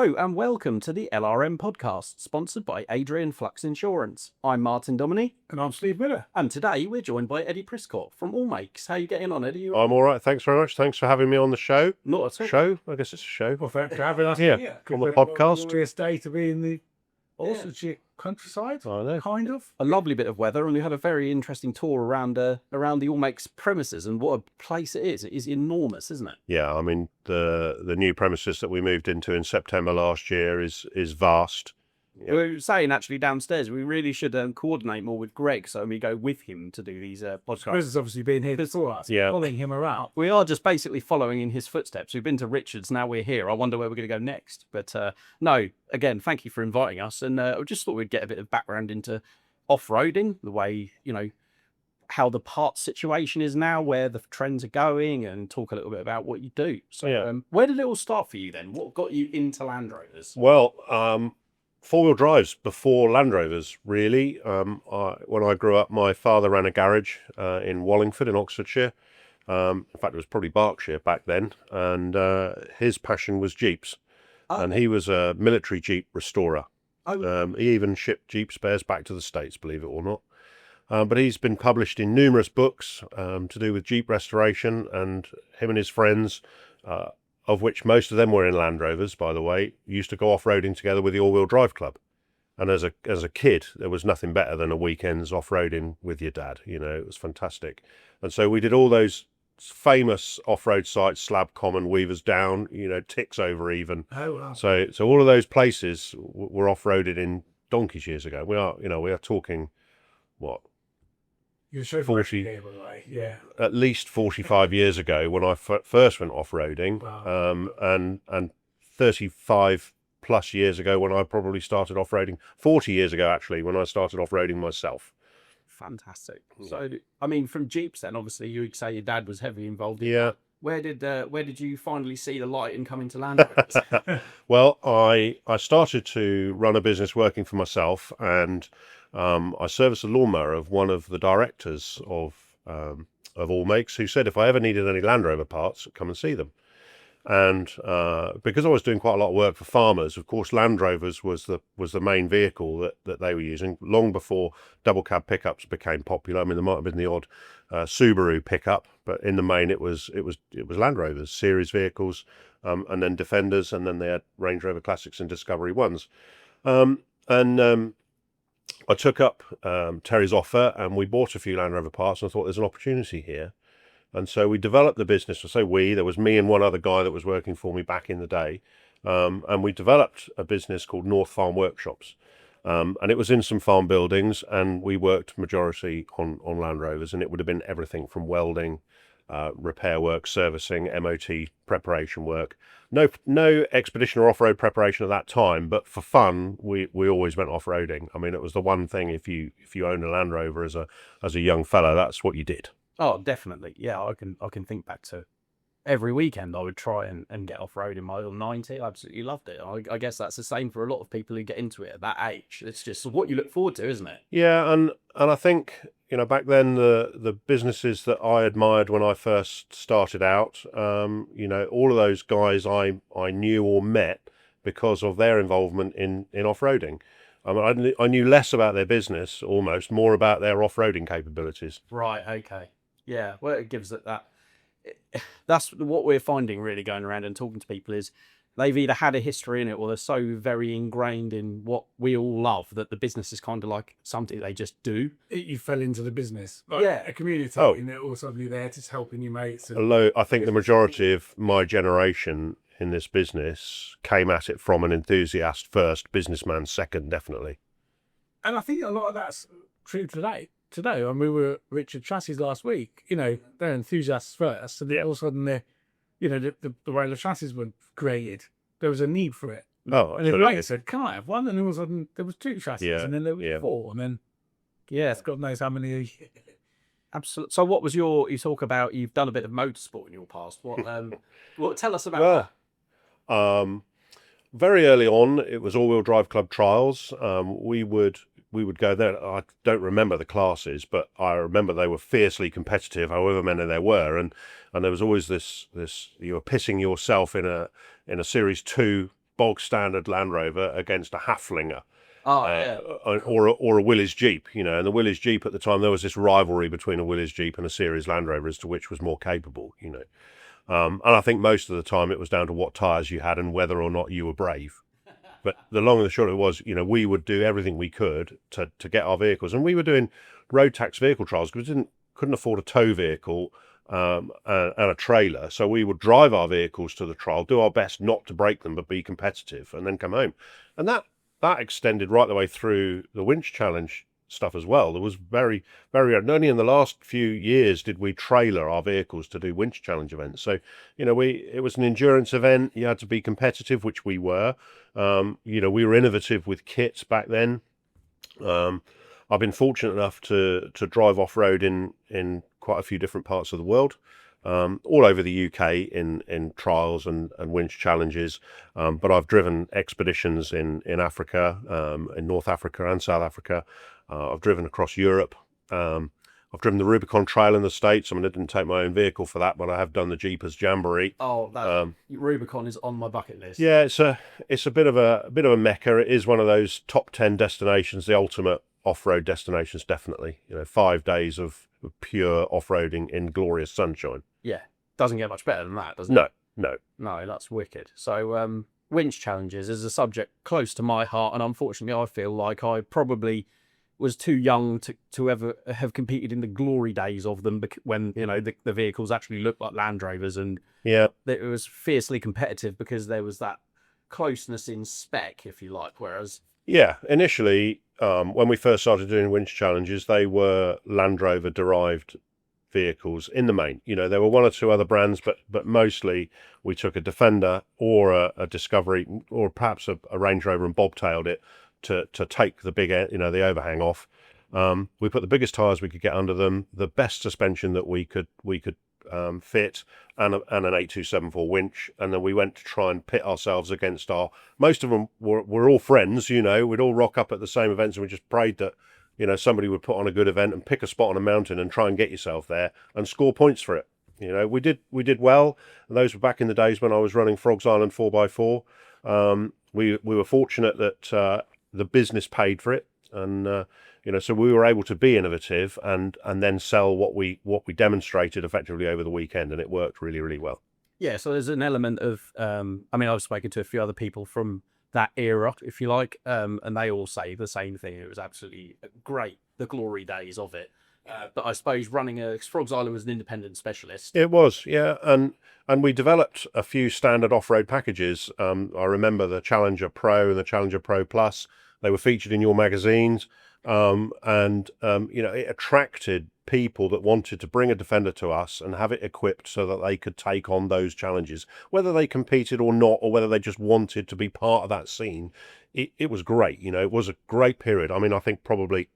Hello and welcome to the LRM podcast, sponsored by Adrian Flux Insurance. I'm Martin Domoney. And I'm Steve Miller. And today we're joined by Eddie Priscott from AllMakes. How are you getting on, Eddie? I'm all right. Thanks very much. Thanks for having me on the show. Not at all. Show? I guess it's a show. Well, thanks for having us Yeah, here. on the podcast. Glorious day to be in the Oxfordshire countryside, I know. kind of. A lovely bit of weather, and we had a very interesting tour around the AllMakes premises, and what a place it is. It is enormous, isn't it? Yeah, I mean, the new premises that we moved into in September last year is vast. We were saying actually downstairs, we really should coordinate more with Greg, so we go with him to do these podcasts. Chris has obviously been here before us, following him around. We are just basically following in his footsteps. We've been to Richards, now we're here. I wonder where we're going to go next. But no, again, thank you for inviting us. And I just thought we'd get a bit of background into off-roading, the way, how the parts situation is now, where the trends are going, and talk a little bit about what you do. So where did it all start for you then? What got you into Land Rovers? Well, four-wheel drives before Land Rovers, really. When I grew up, my father ran a garage in Wallingford in Oxfordshire. In fact, it was probably Berkshire back then. And his passion was Jeeps. Oh. And he was a military Jeep restorer. Oh. He even shipped Jeep spares back to the States, believe it or not. But he's been published in numerous books to do with Jeep restoration, and him and his friends, of which most of them were in Land Rovers, by the way, used to go off-roading together with the All-Wheel Drive Club. And as a kid, there was nothing better than a weekend's off-roading with your dad. It was fantastic. And so we did all those famous off-road sites, Slab Common, Weavers Down, Ticks Over even. Oh, wow. So all of those places were off-roaded in donkeys years ago. We are talking, what? You're so 40, here, by the way. Yeah. At least 45 years ago when I first went off-roading, Wow. and 35 plus years ago when I probably started off-roading, 40 years ago actually, when I started off-roading myself. Fantastic. So, I mean, from Jeeps then, obviously, you would say your dad was heavily involved in Yeah. that. Where did you finally see the light in coming to Land Rovers? Well, I started to run a business working for myself, and I serviced a lawnmower of one of the directors of AllMakes, who said if I ever needed any Land Rover parts, come and see them. And because I was doing quite a lot of work for farmers, of course, Land Rovers was the main vehicle that they were using long before double cab pickups became popular. I mean, there might have been the odd Subaru pickup, but in the main, it was Land Rovers, series vehicles, and then Defenders, and then they had Range Rover Classics and Discovery ones. I took up Terry's offer, and we bought a few Land Rover parts, and I thought there's an opportunity here. And so we developed the business. I say there was me and one other guy that was working for me back in the day. And we developed a business called North Farm Workshops. And it was in some farm buildings, and we worked majority on Land Rovers, and it would have been everything from welding, repair work, servicing, MOT preparation work. No expedition or off-road preparation at that time, but for fun, we always went off-roading. I mean, it was the one thing, if you own a Land Rover as a young fella, that's what you did. Oh, definitely. Yeah, I can think back to every weekend I would try and get off-road in my little 90. I absolutely loved it. I guess that's the same for a lot of people who get into it at that age. It's just what you look forward to, isn't it? Yeah, and I think, back then the businesses that I admired when I first started out, all of those guys I knew or met because of their involvement in off-roading. I mean, I knew less about their business, almost, more about their off-roading capabilities. Right, okay. Yeah, well, it gives it that. That's what we're finding really going around and talking to people is they've either had a history in it or they're so very ingrained in what we all love that the business is kind of like something they just do. You fell into the business. A community, or suddenly there just helping your mates. Although I think the majority of my generation in this business came at it from an enthusiast first, businessman second, definitely. And I think a lot of that's true today. I mean, we were at Richard Chassis last week. They're enthusiasts first, and then all of a sudden, the way the chassis were created, there was a need for it. Oh, and then later said, "Can I have one?" And all of a sudden, there was 2 chassis, and then there was 4, and then God knows how many. Absolutely. So, what was you talk about? You've done a bit of motorsport in your past. What tell us about that? Very early on, it was All-Wheel Drive Club trials. We would go there. I don't remember the classes, but I remember they were fiercely competitive, however many there were, and there was always this you were pissing yourself in a Series 2 bog standard Land Rover against a Haflinger. Oh, yeah. Or a Willys Jeep, you know, and the Willys Jeep at the time, there was this rivalry between a Willys Jeep and a series Land Rover as to which was more capable, you know. And I think most of the time it was down to what tyres you had and whether or not you were brave. But the long and the short of it was, you know, we would do everything we could to get our vehicles. And we were doing road tax vehicle trials because we couldn't afford a tow vehicle and a trailer. So we would drive our vehicles to the trial, do our best not to break them, but be competitive, and then come home. And that extended right the way through the winch challenge stuff as well. There was very, very, only in the last few years did we trailer our vehicles to do winch challenge events. So, you know, it was an endurance event. You had to be competitive, which we were. You know, we were innovative with kits back then. I've been fortunate enough to drive off-road in quite a few different parts of the world. All over the UK in trials and winch challenges, but I've driven expeditions in Africa, in North Africa and South Africa. I've driven across Europe. I've driven the Rubicon Trail in the States. I mean, I didn't take my own vehicle for that, but I have done the Jeepers Jamboree. Oh, that Rubicon is on my bucket list. Yeah, it's a bit of a mecca. It is one of those top 10 destinations, the ultimate off-road destinations, definitely. You know, 5 days of pure off-roading in glorious sunshine. Yeah, doesn't get much better than that, does it? No. No, that's wicked. So, winch challenges is a subject close to my heart, and unfortunately, I feel like I probably was too young to ever have competed in the glory days of them, when, you know, the vehicles actually looked like Land Rovers, and yeah, it was fiercely competitive because there was that closeness in spec, if you like. Whereas, yeah, initially, when we first started doing winch challenges, they were Land Rover derived vehicles in the main. You know, there were one or two other brands, but mostly we took a Defender or a Discovery or perhaps a Range Rover and bobtailed it to take the big, you know, the overhang off. We put the biggest tires we could get under them, the best suspension that we could fit, and an 8274 winch, and then we went to try and pit ourselves against most of them were all friends. You know, we'd all rock up at the same events, and we just prayed that, you know, somebody would put on a good event and pick a spot on a mountain and try and get yourself there and score points for it. You know, we did well. And those were back in the days when I was running Frogs Island 4x4. We were fortunate that the business paid for it, and you know, so we were able to be innovative and then sell what we demonstrated effectively over the weekend, and it worked really, really well. yeah, so there's an element of, I mean, I've spoken to a few other people from that era, if you like, and they all say the same thing. It was absolutely great, the glory days of it. But I suppose running Frogs Island was an independent specialist. It was, yeah, and we developed a few standard off-road packages. I remember the Challenger Pro and the Challenger Pro Plus. They were featured in your magazines, and you know, it attracted people that wanted to bring a Defender to us and have it equipped so that they could take on those challenges, whether they competed or not, or whether they just wanted to be part of that scene. It was great. You know, it was a great period. I mean, I think probably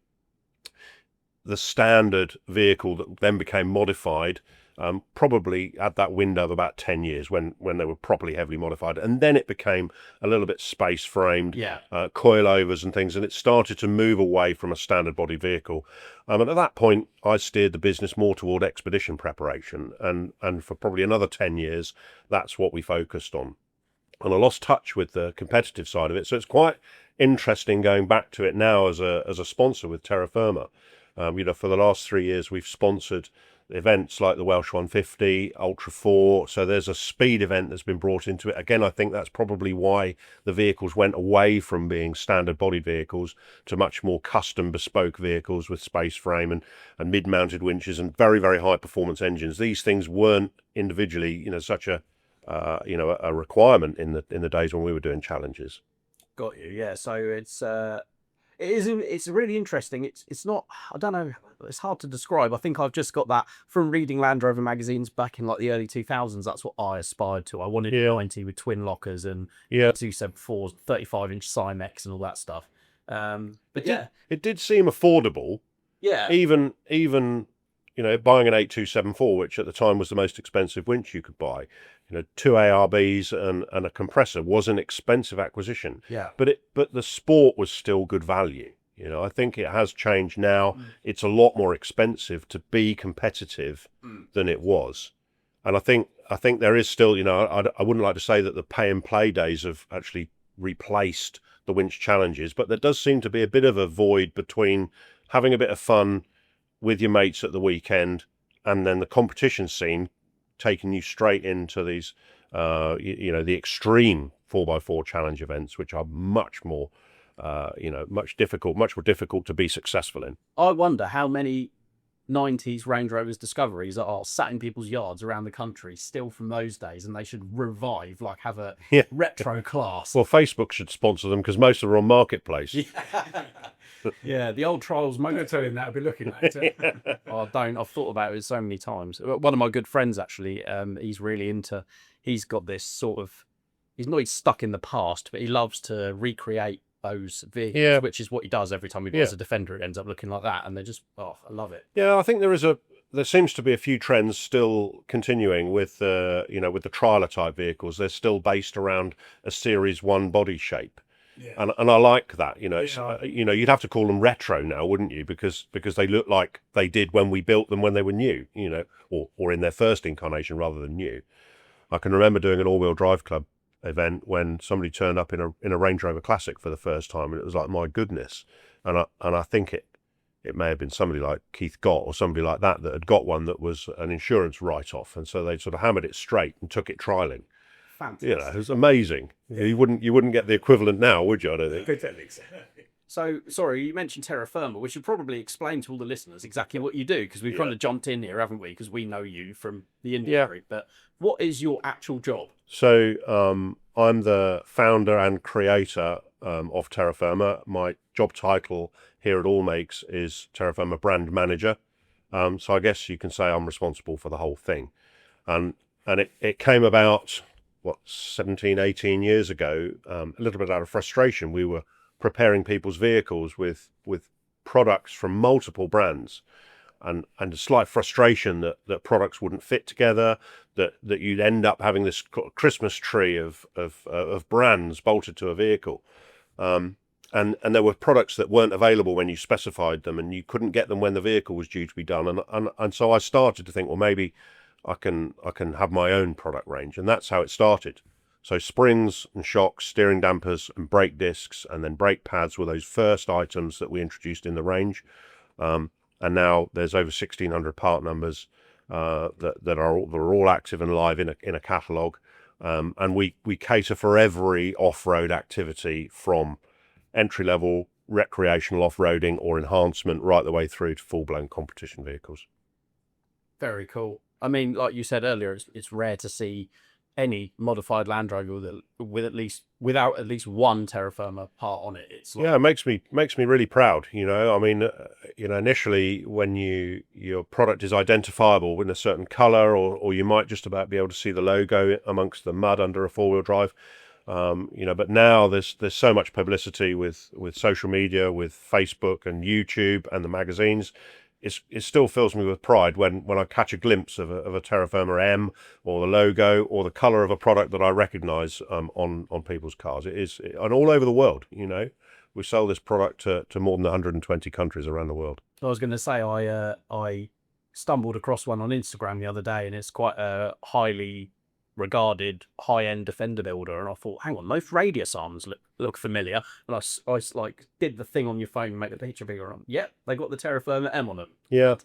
the standard vehicle that then became modified probably had that window of about 10 years when they were properly heavily modified, and then it became a little bit space framed, coilovers and things, and it started to move away from a standard body vehicle. And at that point I steered the business more toward expedition preparation, and for probably another 10 years that's what we focused on, and I lost touch with the competitive side of it. So it's quite interesting going back to it now as a sponsor with Terrafirma. You know, for the last 3 years we've sponsored events like the Welsh 150, Ultra 4. So there's a speed event that's been brought into it. Again, I think that's probably why the vehicles went away from being standard bodied vehicles to much more custom bespoke vehicles with space frame and mid-mounted winches and very, very high performance engines. These things weren't individually, you know, such a you know, a requirement in the days when we were doing challenges. Got you. Yeah. So it's really interesting. It's not, I don't know, it's hard to describe. I think I've just got that from reading Land Rover magazines back in like the early 2000s. That's what I aspired to. I wanted 90 with twin lockers and 274s, 35-inch Cymex and all that stuff. But it did seem affordable. Yeah. Even you know, buying an 8274, which at the time was the most expensive winch you could buy, you know, 2 ARBs and a compressor was an expensive acquisition. Yeah. But the sport was still good value. You know, I think it has changed now. It's a lot more expensive to be competitive than it was. And I think there is still, I wouldn't like to say that the pay and play days have actually replaced the winch challenges, but there does seem to be a bit of a void between having a bit of fun with your mates at the weekend and then the competition scene taking you straight into these, the extreme 4x4 challenge events, which are much more, much more difficult to be successful in. I wonder how many 90s Range Rovers Discoveries are sat in people's yards around the country still from those days, and they should revive, like have a retro class. Well, Facebook should sponsor them because most of them are on Marketplace. Yeah, the old trials I'm going mode. to tell him that. I'll be looking at it. Oh, don't. I've thought about it so many times. One of my good friends, actually, he's really into, he's got this sort of, he's not stuck in the past, but he loves to recreate those vehicles, which is what he does every time he buys a Defender. It ends up looking like that, and they're just, I love it. Yeah, I think there seems to be a few trends still continuing with with the trialer type vehicles. They're still based around a Series 1 body shape. Yeah. And I like that, it's, you'd have to call them retro now, wouldn't you? Because they look like they did when we built them when they were new, or in their first incarnation rather than new. I can remember doing an all-wheel drive club event when somebody turned up in a Range Rover Classic for the first time, and it was like, my goodness. And I think it may have been somebody like Keith Gott or somebody like that had got one that was an insurance write-off, and so they sort of hammered it straight and took it trialing. Fantastic. It was amazing. Yeah. You wouldn't get the equivalent now, would you? I don't think. So, sorry, you mentioned Terrafirma. We should probably explain to all the listeners exactly what you do, because we've kind of jumped in here, haven't we? Because we know you from the industry. But what is your actual job? So I'm the founder and creator of Terrafirma. My job title here at AllMakes is Terrafirma Brand Manager. So I guess you can say I'm responsible for the whole thing. And it came about, 17, 18 years ago, a little bit out of frustration. We were preparing people's vehicles with products from multiple brands, and a slight frustration that products wouldn't fit together, that you'd end up having this Christmas tree of brands bolted to a vehicle. And there were products that weren't available when you specified them, and you couldn't get them when the vehicle was due to be done. And so I started to think, well, maybe I can have my own product range, and that's how it started. So springs and shocks, steering dampers and brake discs, and then brake pads were those first items that we introduced in the range. And now there's over 1,600 part numbers that are all active and live in a catalogue. And we cater for every off-road activity, from entry-level recreational off-roading or enhancement right the way through to full-blown competition vehicles. Very cool. I mean, like you said earlier, it's rare to see any modified Land Rover without at least one Terrafirma part on it. It's like... Yeah, it makes me really proud. I mean, initially when your product is identifiable in a certain color, or you might just about be able to see the logo amongst the mud under a four-wheel drive. But now there's so much publicity with social media, with Facebook and YouTube and the magazines. It still fills me with pride when I catch a glimpse of a Terrafirma M, or the logo, or the colour of a product that I recognise on people's cars. And all over the world. We sell this product to more than 120 countries around the world. I was going to say I stumbled across one on Instagram the other day, and it's quite a highly regarded high-end Defender builder, and I thought, hang on, those radius arms look familiar, and I like did the thing on your phone and make the picture bigger on. Yep, they got the Terrafirma M on them. Yeah.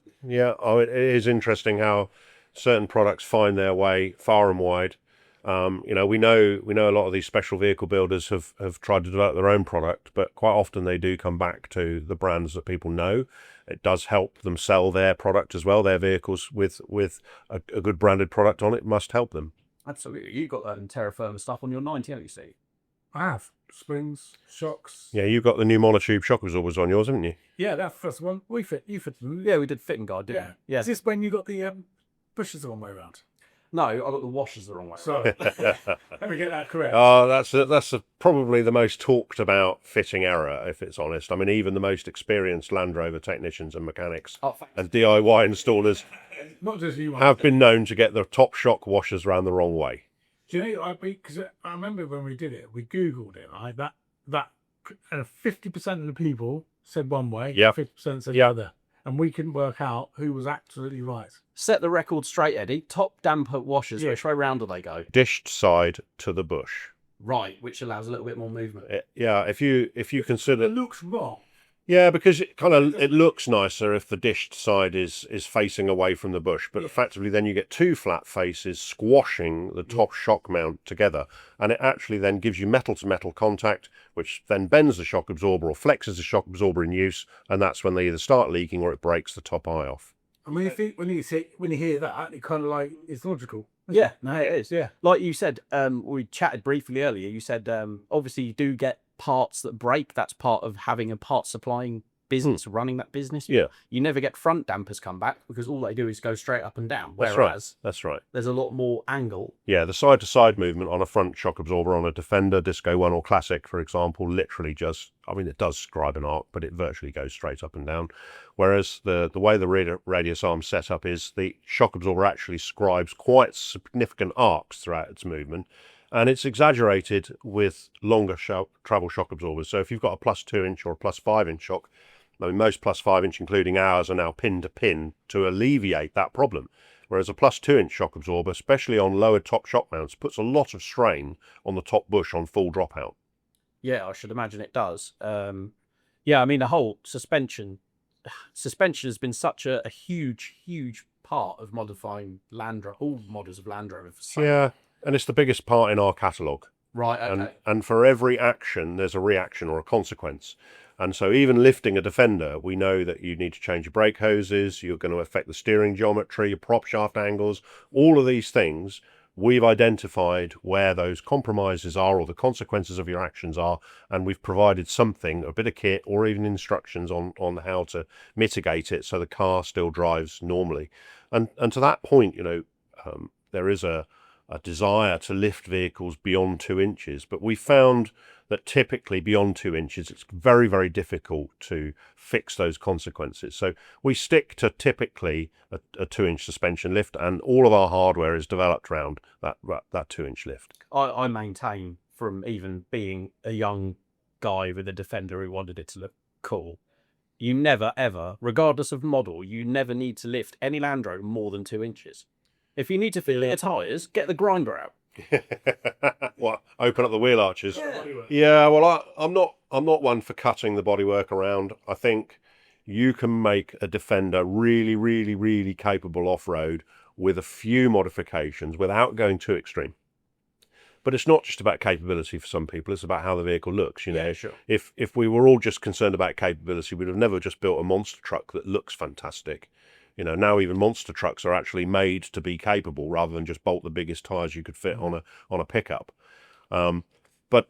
Oh, it is interesting how certain products find their way far and wide. We know a lot of these special vehicle builders have tried to develop their own product, but quite often they do come back to the brands that people know. It does help them sell their product as well. Their vehicles with a good branded product on it must help them. Absolutely. You got that Terrafirma stuff on your 90, haven't you, see? I have. Springs, shocks. Yeah, you've got the new monotube shock absorbers on yours, haven't you? Yeah, that first one. You fit them. Yeah, we did fit and guide, didn't we? Yeah. Is this when you got the bushes the wrong way around? No, I got the washers the wrong way. Sorry. Let me get that correct. Oh, that's probably the most talked about fitting error, if it's honest. I mean, even the most experienced Land Rover technicians and mechanics and DIY installers Not just you. have been known to get the top shock washers around the wrong way. Do you know? Because I remember when we did it, we Googled it. Right? That 50% of the people said one way, 50% said the other. and we couldn't work out who was absolutely right. Set the record straight, Eddie. Top damper washers. Yeah. Which way round do they go? Dished side to the bush. Right, which allows a little bit more movement. Yeah, if you consider, It looks wrong. yeah, because it looks nicer if the dished side is facing away from the bush, but effectively then you get two flat faces squashing the top shock mount together, and it actually then gives you metal to metal contact, which then bends the shock absorber or flexes the shock absorber in use, and that's when they either start leaking or it breaks the top eye off. And when you hear that, it kind of like it's logical. Yeah, no, it is. Yeah. Like you said, we chatted briefly earlier. You said obviously you do get parts that break. That's part of having a part supplying business, running that business. Yeah. You never get front dampers come back because all they do is go straight up and down. That's Whereas That's right. there's a lot more angle. Yeah, the side-to-side movement on a front shock absorber on a Defender, Disco 1 or Classic, for example, literally just, I mean, it does scribe an arc, but it virtually goes straight up and down. Whereas the way the radius arm's set up is the shock absorber actually scribes quite significant arcs throughout its movement, and it's exaggerated with longer travel shock absorbers. So if you've got a +2 inch or a +5 inch shock, I mean, most +5 inch, including ours, are now pin to pin to alleviate that problem. Whereas a +2 inch shock absorber, especially on lower top shock mounts, puts a lot of strain on the top bush on full dropout. Yeah, I should imagine it does. Yeah, I mean, the whole suspension has been such a huge part of modifying all models of Land Rover. Yeah, and it's the biggest part in our catalogue. Right, okay. And for every action, there's a reaction or a consequence. And so even lifting a Defender, we know that you need to change your brake hoses, you're going to affect the steering geometry, your prop shaft angles, all of these things. We've identified where those compromises are or the consequences of your actions are, and we've provided something, a bit of kit or even instructions on how to mitigate it so the car still drives normally. And to that point, there is a desire to lift vehicles beyond 2 inches, but we found that typically beyond 2 inches, it's very, very difficult to fix those consequences. So we stick to typically a 2-inch suspension lift, and all of our hardware is developed around that 2-inch lift. I maintain from even being a young guy with a Defender who wanted it to look cool, you never ever, regardless of model, you never need to lift any Land Rover more than 2 inches. If you need to fill your tyres, get the grinder out. What? Open up the wheel arches? Yeah. Well, I'm not one for cutting the bodywork around. I think you can make a Defender really, really, really capable off-road with a few modifications without going too extreme. But it's not just about capability for some people. It's about how the vehicle looks. Yeah, sure. If we were all just concerned about capability, we'd have never just built a monster truck that looks fantastic. Now even monster trucks are actually made to be capable rather than just bolt the biggest tyres you could fit on a pickup. But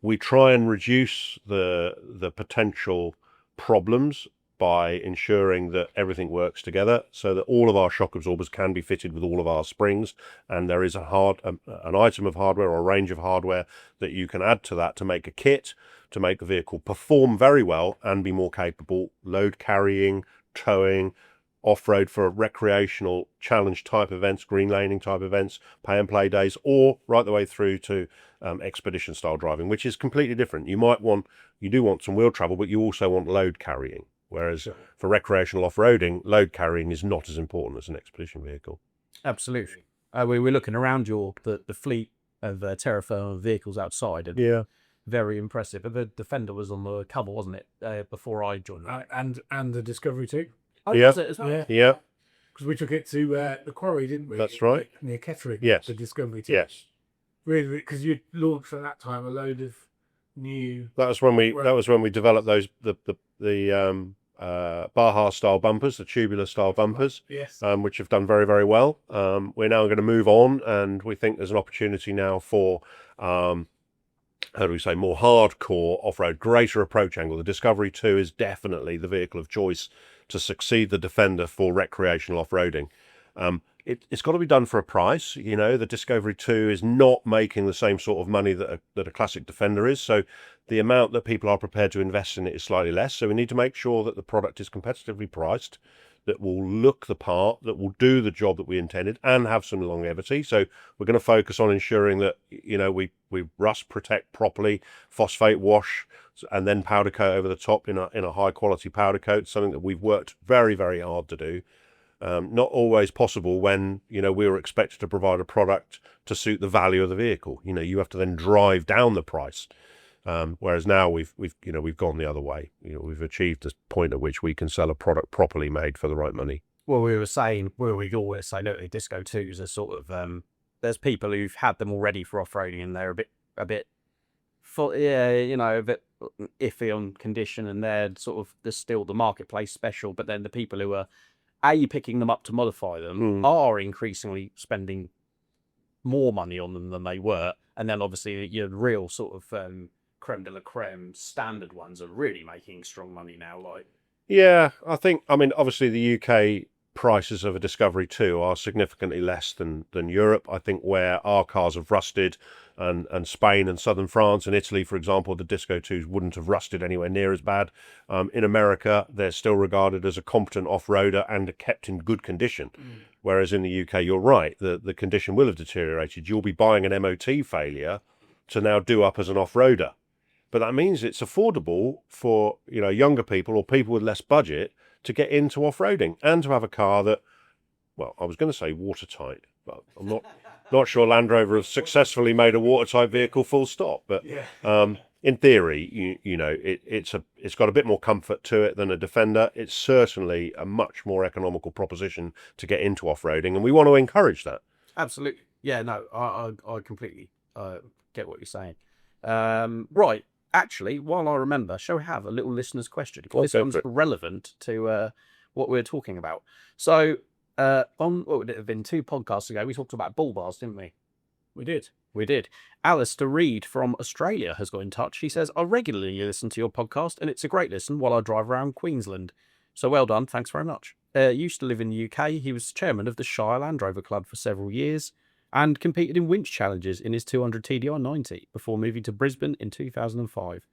we try and reduce the potential problems by ensuring that everything works together so that all of our shock absorbers can be fitted with all of our springs, and there is an item of hardware or a range of hardware that you can add to that to make a kit to make the vehicle perform very well and be more capable, load carrying, towing, off-road for recreational challenge type events, green laning type events, pay and play days, or right the way through to expedition style driving, which is completely different. You do want some wheel travel, but you also want load carrying. Whereas for recreational off-roading, load carrying is not as important as an expedition vehicle. Absolutely. We were looking around the fleet of Terrafirma vehicles outside, and Yeah. very impressive. But the Defender was on the cover, wasn't it, before I joined? And the Discovery too. Oh, Yeah. was it as well? Yeah. Because we took it to the quarry, didn't we? That's right. Near Kettering. Yes. The Discovery too. Yes. Really, because you launched at that time a load of new. That was when we developed the Baja style bumpers, the tubular style bumpers. Yes. Which have done very, very well. We're now going to move on, and we think there's an opportunity now for, more hardcore off-road, greater approach angle. The Discovery 2 is definitely the vehicle of choice to succeed the Defender for recreational off-roading. It's got to be done for a price. The Discovery 2 is not making the same sort of money that a classic Defender is, so the amount that people are prepared to invest in it is slightly less. So we need to make sure that the product is competitively priced that will look the part, that will do the job that we intended, and have some longevity. So we're going to focus on ensuring that, you know, we rust protect properly, phosphate wash, and then powder coat over the top in a high quality powder coat. Something that we've worked very, very hard to do. Not always possible when, you know, we were expected to provide a product to suit the value of the vehicle. You know, you have to then drive down the price. Whereas now we've gone the other way. You know, we've achieved the point at which we can sell a product properly made for the right money. Well, we always say, look, the Disco 2s are sort of, there's people who've had them already for off-roading and they're a bit iffy on condition, and they're still the marketplace special. But then the people who are picking them up to modify them are increasingly spending more money on them than they were. And then obviously your real sort of creme de la creme standard ones are really making strong money now. Like, yeah, I mean, obviously the UK prices of a Discovery 2 are significantly less than Europe. I think where our cars have rusted, and Spain and southern France and Italy, for example, the Disco 2s wouldn't have rusted anywhere near as bad. In America, they're still regarded as a competent off-roader and kept in good condition. Whereas in the UK, you're right, the condition will have deteriorated. You'll be buying an MOT failure to now do up as an off-roader. But that means it's affordable for, you know, younger people or people with less budget to get into off-roading and to have a car that, well, I was going to say watertight, but I'm not sure Land Rover have successfully made a watertight vehicle full stop. But in theory, you know, it's got a bit more comfort to it than a Defender. It's certainly a much more economical proposition to get into off-roading, and we want to encourage that. Absolutely. Yeah, no, I completely get what you're saying. Right. Actually, while I remember, shall we have a little listener's question? This one's relevant to what we're talking about. So, on what would it have been, 2 podcasts ago, we talked about bull bars, didn't we? We did. We did. Alistair Reed from Australia has got in touch. He says, I regularly listen to your podcast, and it's a great listen while I drive around Queensland. So well done. Thanks very much. Used to live in the UK. He was chairman of the Shire Land Rover Club for several years and competed in winch challenges in his 200 TDI 90 before moving to Brisbane in 2005.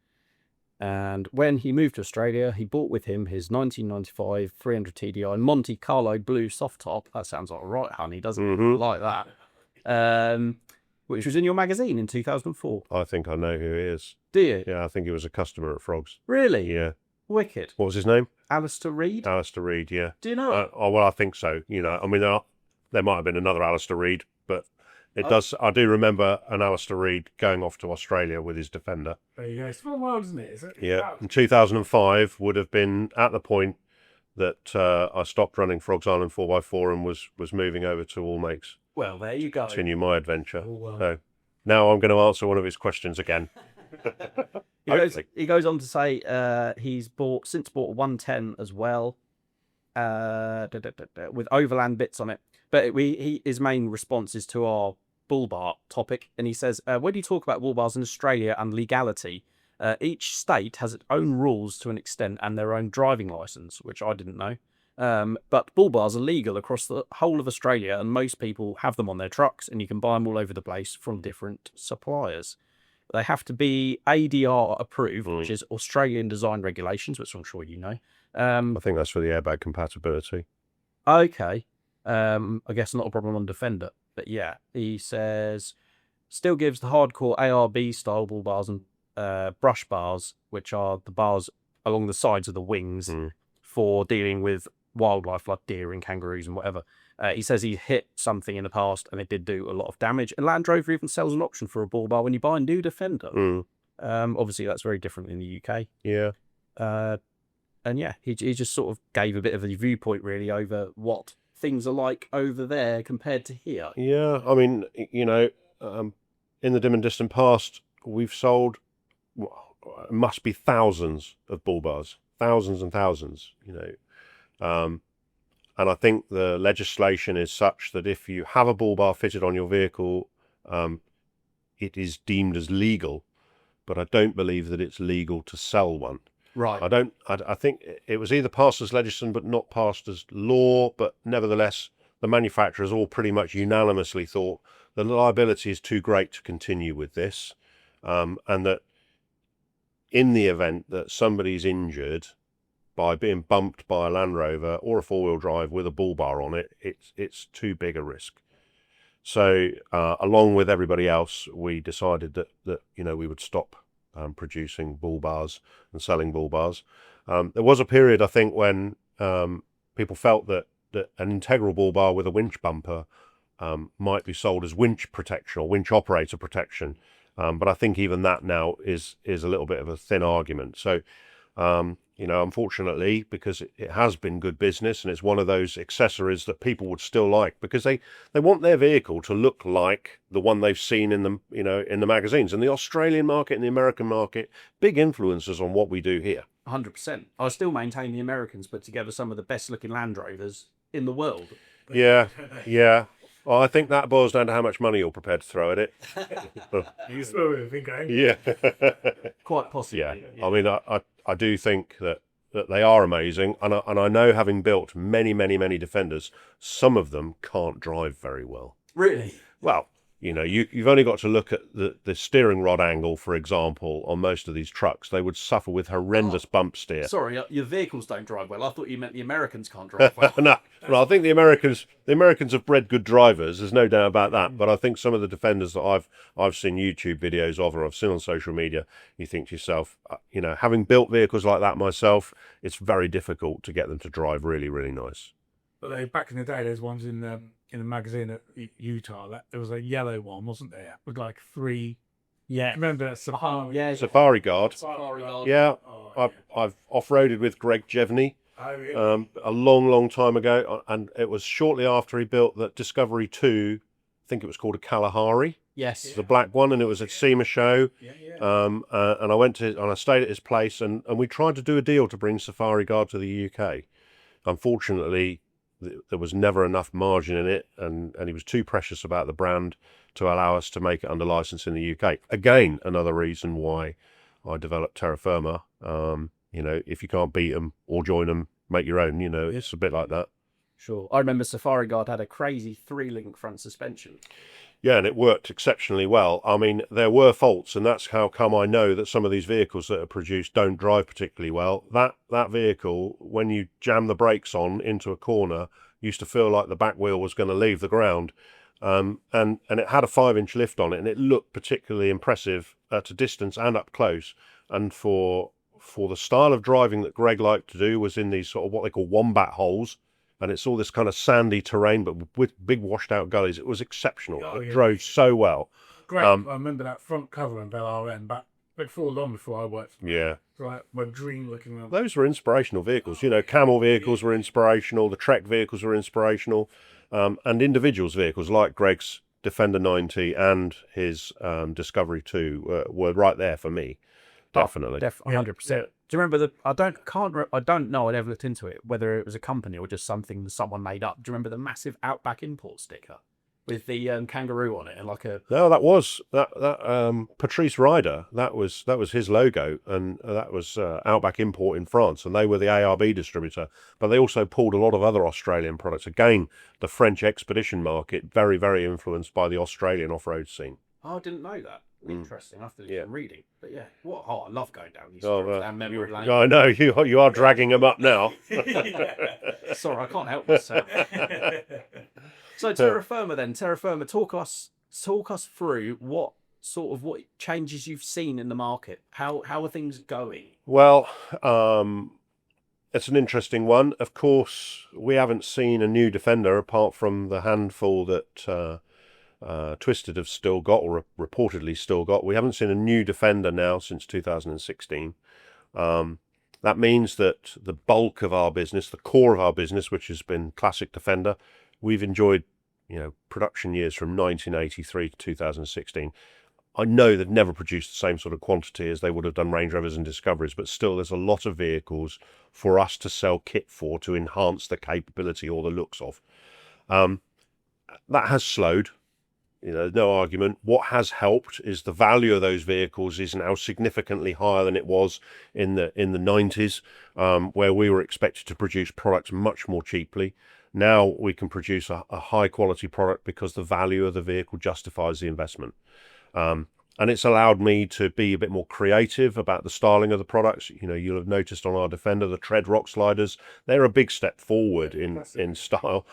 And when he moved to Australia, he brought with him his 1995 300 TDI Monte Carlo blue soft top. That sounds like right, honey, doesn't it? Like that. Which was in your magazine in 2004. I think I know who he is. Do you? Yeah, I think he was a customer at Frogs. Really? Yeah. Wicked. What was his name? Alistair Reed? Alistair Reed, yeah. Do you know it? Well, I think so. You know, I mean, there might have been another Alistair Reed, but I do remember an Alistair Reed going off to Australia with his Defender. There you go. It's small world, isn't it? Is it? Yeah. In 2005 would have been at the point that I stopped running Frogs Island 4x4 and was moving over to AllMakes. Well, there you go. Continue my adventure. Oh, wow. So now I'm going to answer one of his questions again. He goes on to say he's since bought a 110 as well, with overland bits on it. But his main response is to our bull bar topic, and he says, when you talk about bull bars in Australia and legality, each state has its own rules to an extent and their own driving licence, which I didn't know. But bull bars are legal across the whole of Australia, and most people have them on their trucks, and you can buy them all over the place from different suppliers. They have to be ADR approved, which is Australian Design Regulations, which I'm sure you know. I think that's for the airbag compatibility. Okay. I guess not a problem on Defender. But yeah, he says, still gives the hardcore ARB style bull bars and brush bars, which are the bars along the sides of the wings for dealing with wildlife like deer and kangaroos and whatever. He says he hit something in the past and it did do a lot of damage. And Land Rover even sells an option for a bull bar when you buy a new Defender. Obviously, that's very different in the UK. Yeah. And yeah, he just sort of gave a bit of a viewpoint really over what things are like over there compared to here. Yeah, I mean, you know, in the dim and distant past, we've sold, must be thousands of bull bars, thousands and thousands, you know. And I think the legislation is such that if you have a bull bar fitted on your vehicle, it is deemed as legal, but I don't believe that it's legal to sell one. Right. I think it was either passed as legislation but not passed as law, but nevertheless, the manufacturers all pretty much unanimously thought the liability is too great to continue with this, and that in the event that somebody's injured, by being bumped by a Land Rover or a four-wheel drive with a bull bar on it, it's too big a risk. So along with everybody else, we decided that we would stop producing bull bars and selling bull bars. There was a period, I think, when people felt that an integral bull bar with a winch bumper might be sold as winch protection or winch operator protection. But I think even that now is a little bit of a thin argument. So, unfortunately, because it has been good business and it's one of those accessories that people would still like, because they want their vehicle to look like the one they've seen in the, in the magazines. And the Australian market and the American market, big influences on what we do here. 100%. I still maintain the Americans put together some of the best looking Land Rovers in the world. Yeah. Well, I think that boils down to how much money you're prepared to throw at it. You still think, eh? Yeah. Quite possibly. Yeah. I mean, I do think that they are amazing. And I know, having built many, many, many Defenders, some of them can't drive very well. Really? Well, you've only got to look at the steering rod angle, for example, on most of these trucks. They would suffer with horrendous bump steer. Sorry, your vehicles don't drive well. I thought you meant the Americans can't drive well. No, I think the Americans have bred good drivers. There's no doubt about that. But I think some of the Defenders that I've seen YouTube videos of, or I've seen on social media, you think to yourself, having built vehicles like that myself, it's very difficult to get them to drive really, really nice. But back in the day, there's ones in the magazine at Utah. There was a yellow one, wasn't there? With like 3. Yeah. Remember Safari? Yeah. Safari Guard. Safari Guard. Yeah. Oh, I've off-roaded with Greg Jevney yeah. a long, long time ago, and it was shortly after he built that Discovery 2. I think it was called a Kalahari. Yes. The black one, and it was at SEMA show. Yeah. And I stayed at his place, and we tried to do a deal to bring Safari Guard to the UK. Unfortunately, there was never enough margin in it, and he was too precious about the brand to allow us to make it under license in the UK. Again, another reason why I developed Terrafirma. If you can't beat them or join them, make your own. It's a bit like that. Sure. I remember Safari Guard had a crazy 3-link front suspension. Yeah, and it worked exceptionally well. I mean, there were faults, and that's how come I know that some of these vehicles that are produced don't drive particularly well. That vehicle, when you jam the brakes on into a corner, used to feel like the back wheel was going to leave the ground. And it had a 5-inch lift on it, and it looked particularly impressive at a distance and up close. And for the style of driving that Greg liked to do was in these sort of what they call wombat holes. And it's all this kind of sandy terrain, but with big washed out gullies. It was exceptional. It drove so well. Great. I remember that front cover in Bell RN back long before I worked. Yeah. Right, my dream looking around. Those were inspirational vehicles. Camel vehicles were inspirational. The Trek vehicles were inspirational. And individuals vehicles like Greg's Defender 90 and his Discovery 2 were right there for me. Definitely. Definitely, 100%. Do you remember I don't know, I'd ever looked into it, whether it was a company or just something that someone made up. Do you remember the massive Outback import sticker with the kangaroo on it and like a... No, that was Patrice Ryder. That was his logo, and that was Outback Import in France, and they were the ARB distributor. But they also pulled a lot of other Australian products. Again, the French expedition market, very, very influenced by the Australian off-road scene. Oh, I didn't know that. Interesting. I have to do some reading. But yeah, I love going down these down memory lane. I know you are dragging them up now. Sorry, I can't help myself. So Terrafirma, talk us through what changes you've seen in the market. How are things going? Well, it's an interesting one. Of course, we haven't seen a new Defender apart from the handful that Twisted have still got, or reportedly still got. We haven't seen a new Defender now since 2016. That means that the bulk of our business, the core of our business, which has been classic Defender, we've enjoyed, production years from 1983 to 2016. I know they've never produced the same sort of quantity as they would have done Range Rovers and Discoveries, but still there's a lot of vehicles for us to sell kit for to enhance the capability or the looks of. That has slowed. No argument. What has helped is the value of those vehicles is now significantly higher than it was in the 90s, where we were expected to produce products much more cheaply. Now we can produce a high quality product because the value of the vehicle justifies the investment. and it's allowed me to be a bit more creative about the styling of the products. You know, you'll have noticed on our Defender, the tread rock sliders, they're a big step forward in style.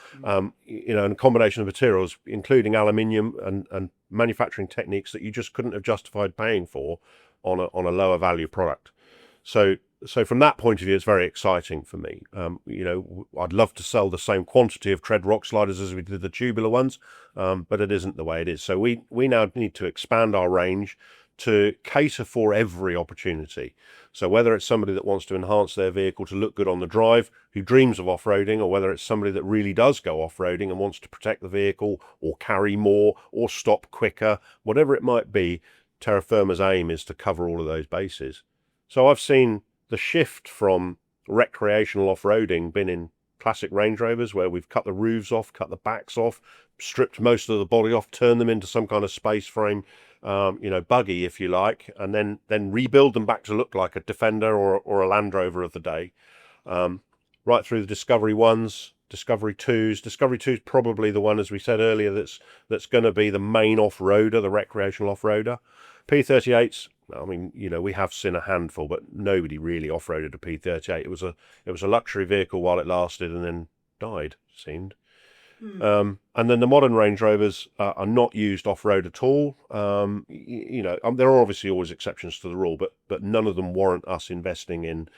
You know, and a combination of materials, including aluminium and manufacturing techniques that you just couldn't have justified paying for on a lower value product. So from that point of view, it's very exciting for me. You know, I'd love to sell the same quantity of tread rock sliders as we did the tubular ones, but it isn't the way it is. So we now need to expand our range to cater for every opportunity. So whether it's somebody that wants to enhance their vehicle to look good on the drive, who dreams of off-roading, or whether it's somebody that really does go off-roading and wants to protect the vehicle or carry more or stop quicker, whatever it might be, Terrafirma's aim is to cover all of those bases. So I've seen the shift from recreational off-roading been in classic Range Rovers, where we've cut the roofs off, cut the backs off, stripped most of the body off, turned them into some kind of space frame, you know, buggy, if you like, and then rebuild them back to look like a Defender or a Land Rover of the day. Right through the Discovery 1s, Discovery 2s. Discovery 2 is probably the one, as we said earlier, that's going to be the main off-roader, the recreational off-roader. P38s, I mean, you know, we have seen a handful, but nobody really off-roaded a P38. It was a luxury vehicle while it lasted and then died, it seemed. And then the modern Range Rovers are not used off-road at all. You know, there are obviously always exceptions to the rule, but none of them warrant us investing in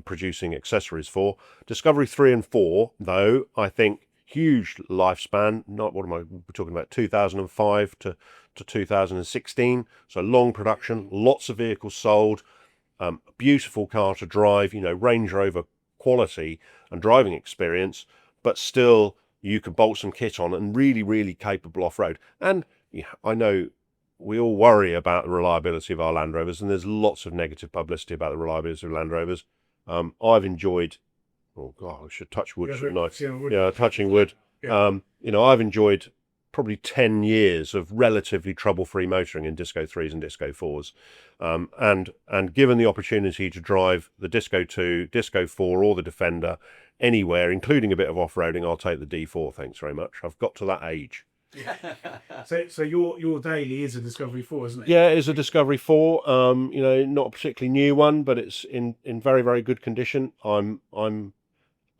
producing accessories for. Discovery 3 and 4, though, I think huge lifespan. We're talking about 2005 to 2016. So long production, lots of vehicles sold, beautiful car to drive, you know, Range Rover quality and driving experience, but still you could bolt some kit on and really, really capable off-road. And yeah, I know we all worry about the reliability of our Land Rovers, and there's lots of negative publicity about the reliability of Land Rovers. I've enjoyed, oh God, I should touch wood, shouldn't I? Yeah, touching wood. Yeah. You know, I've enjoyed probably 10 years of relatively trouble-free motoring in Disco 3s and Disco 4s. And given the opportunity to drive the Disco 2, Disco 4 or the Defender anywhere, including a bit of off-roading, I'll take the D4, thanks very much. I've got to that age. So your daily is a Discovery 4, isn't it? Yeah, it is a Discovery 4. You know, not a particularly new one, but it's in very, very good condition.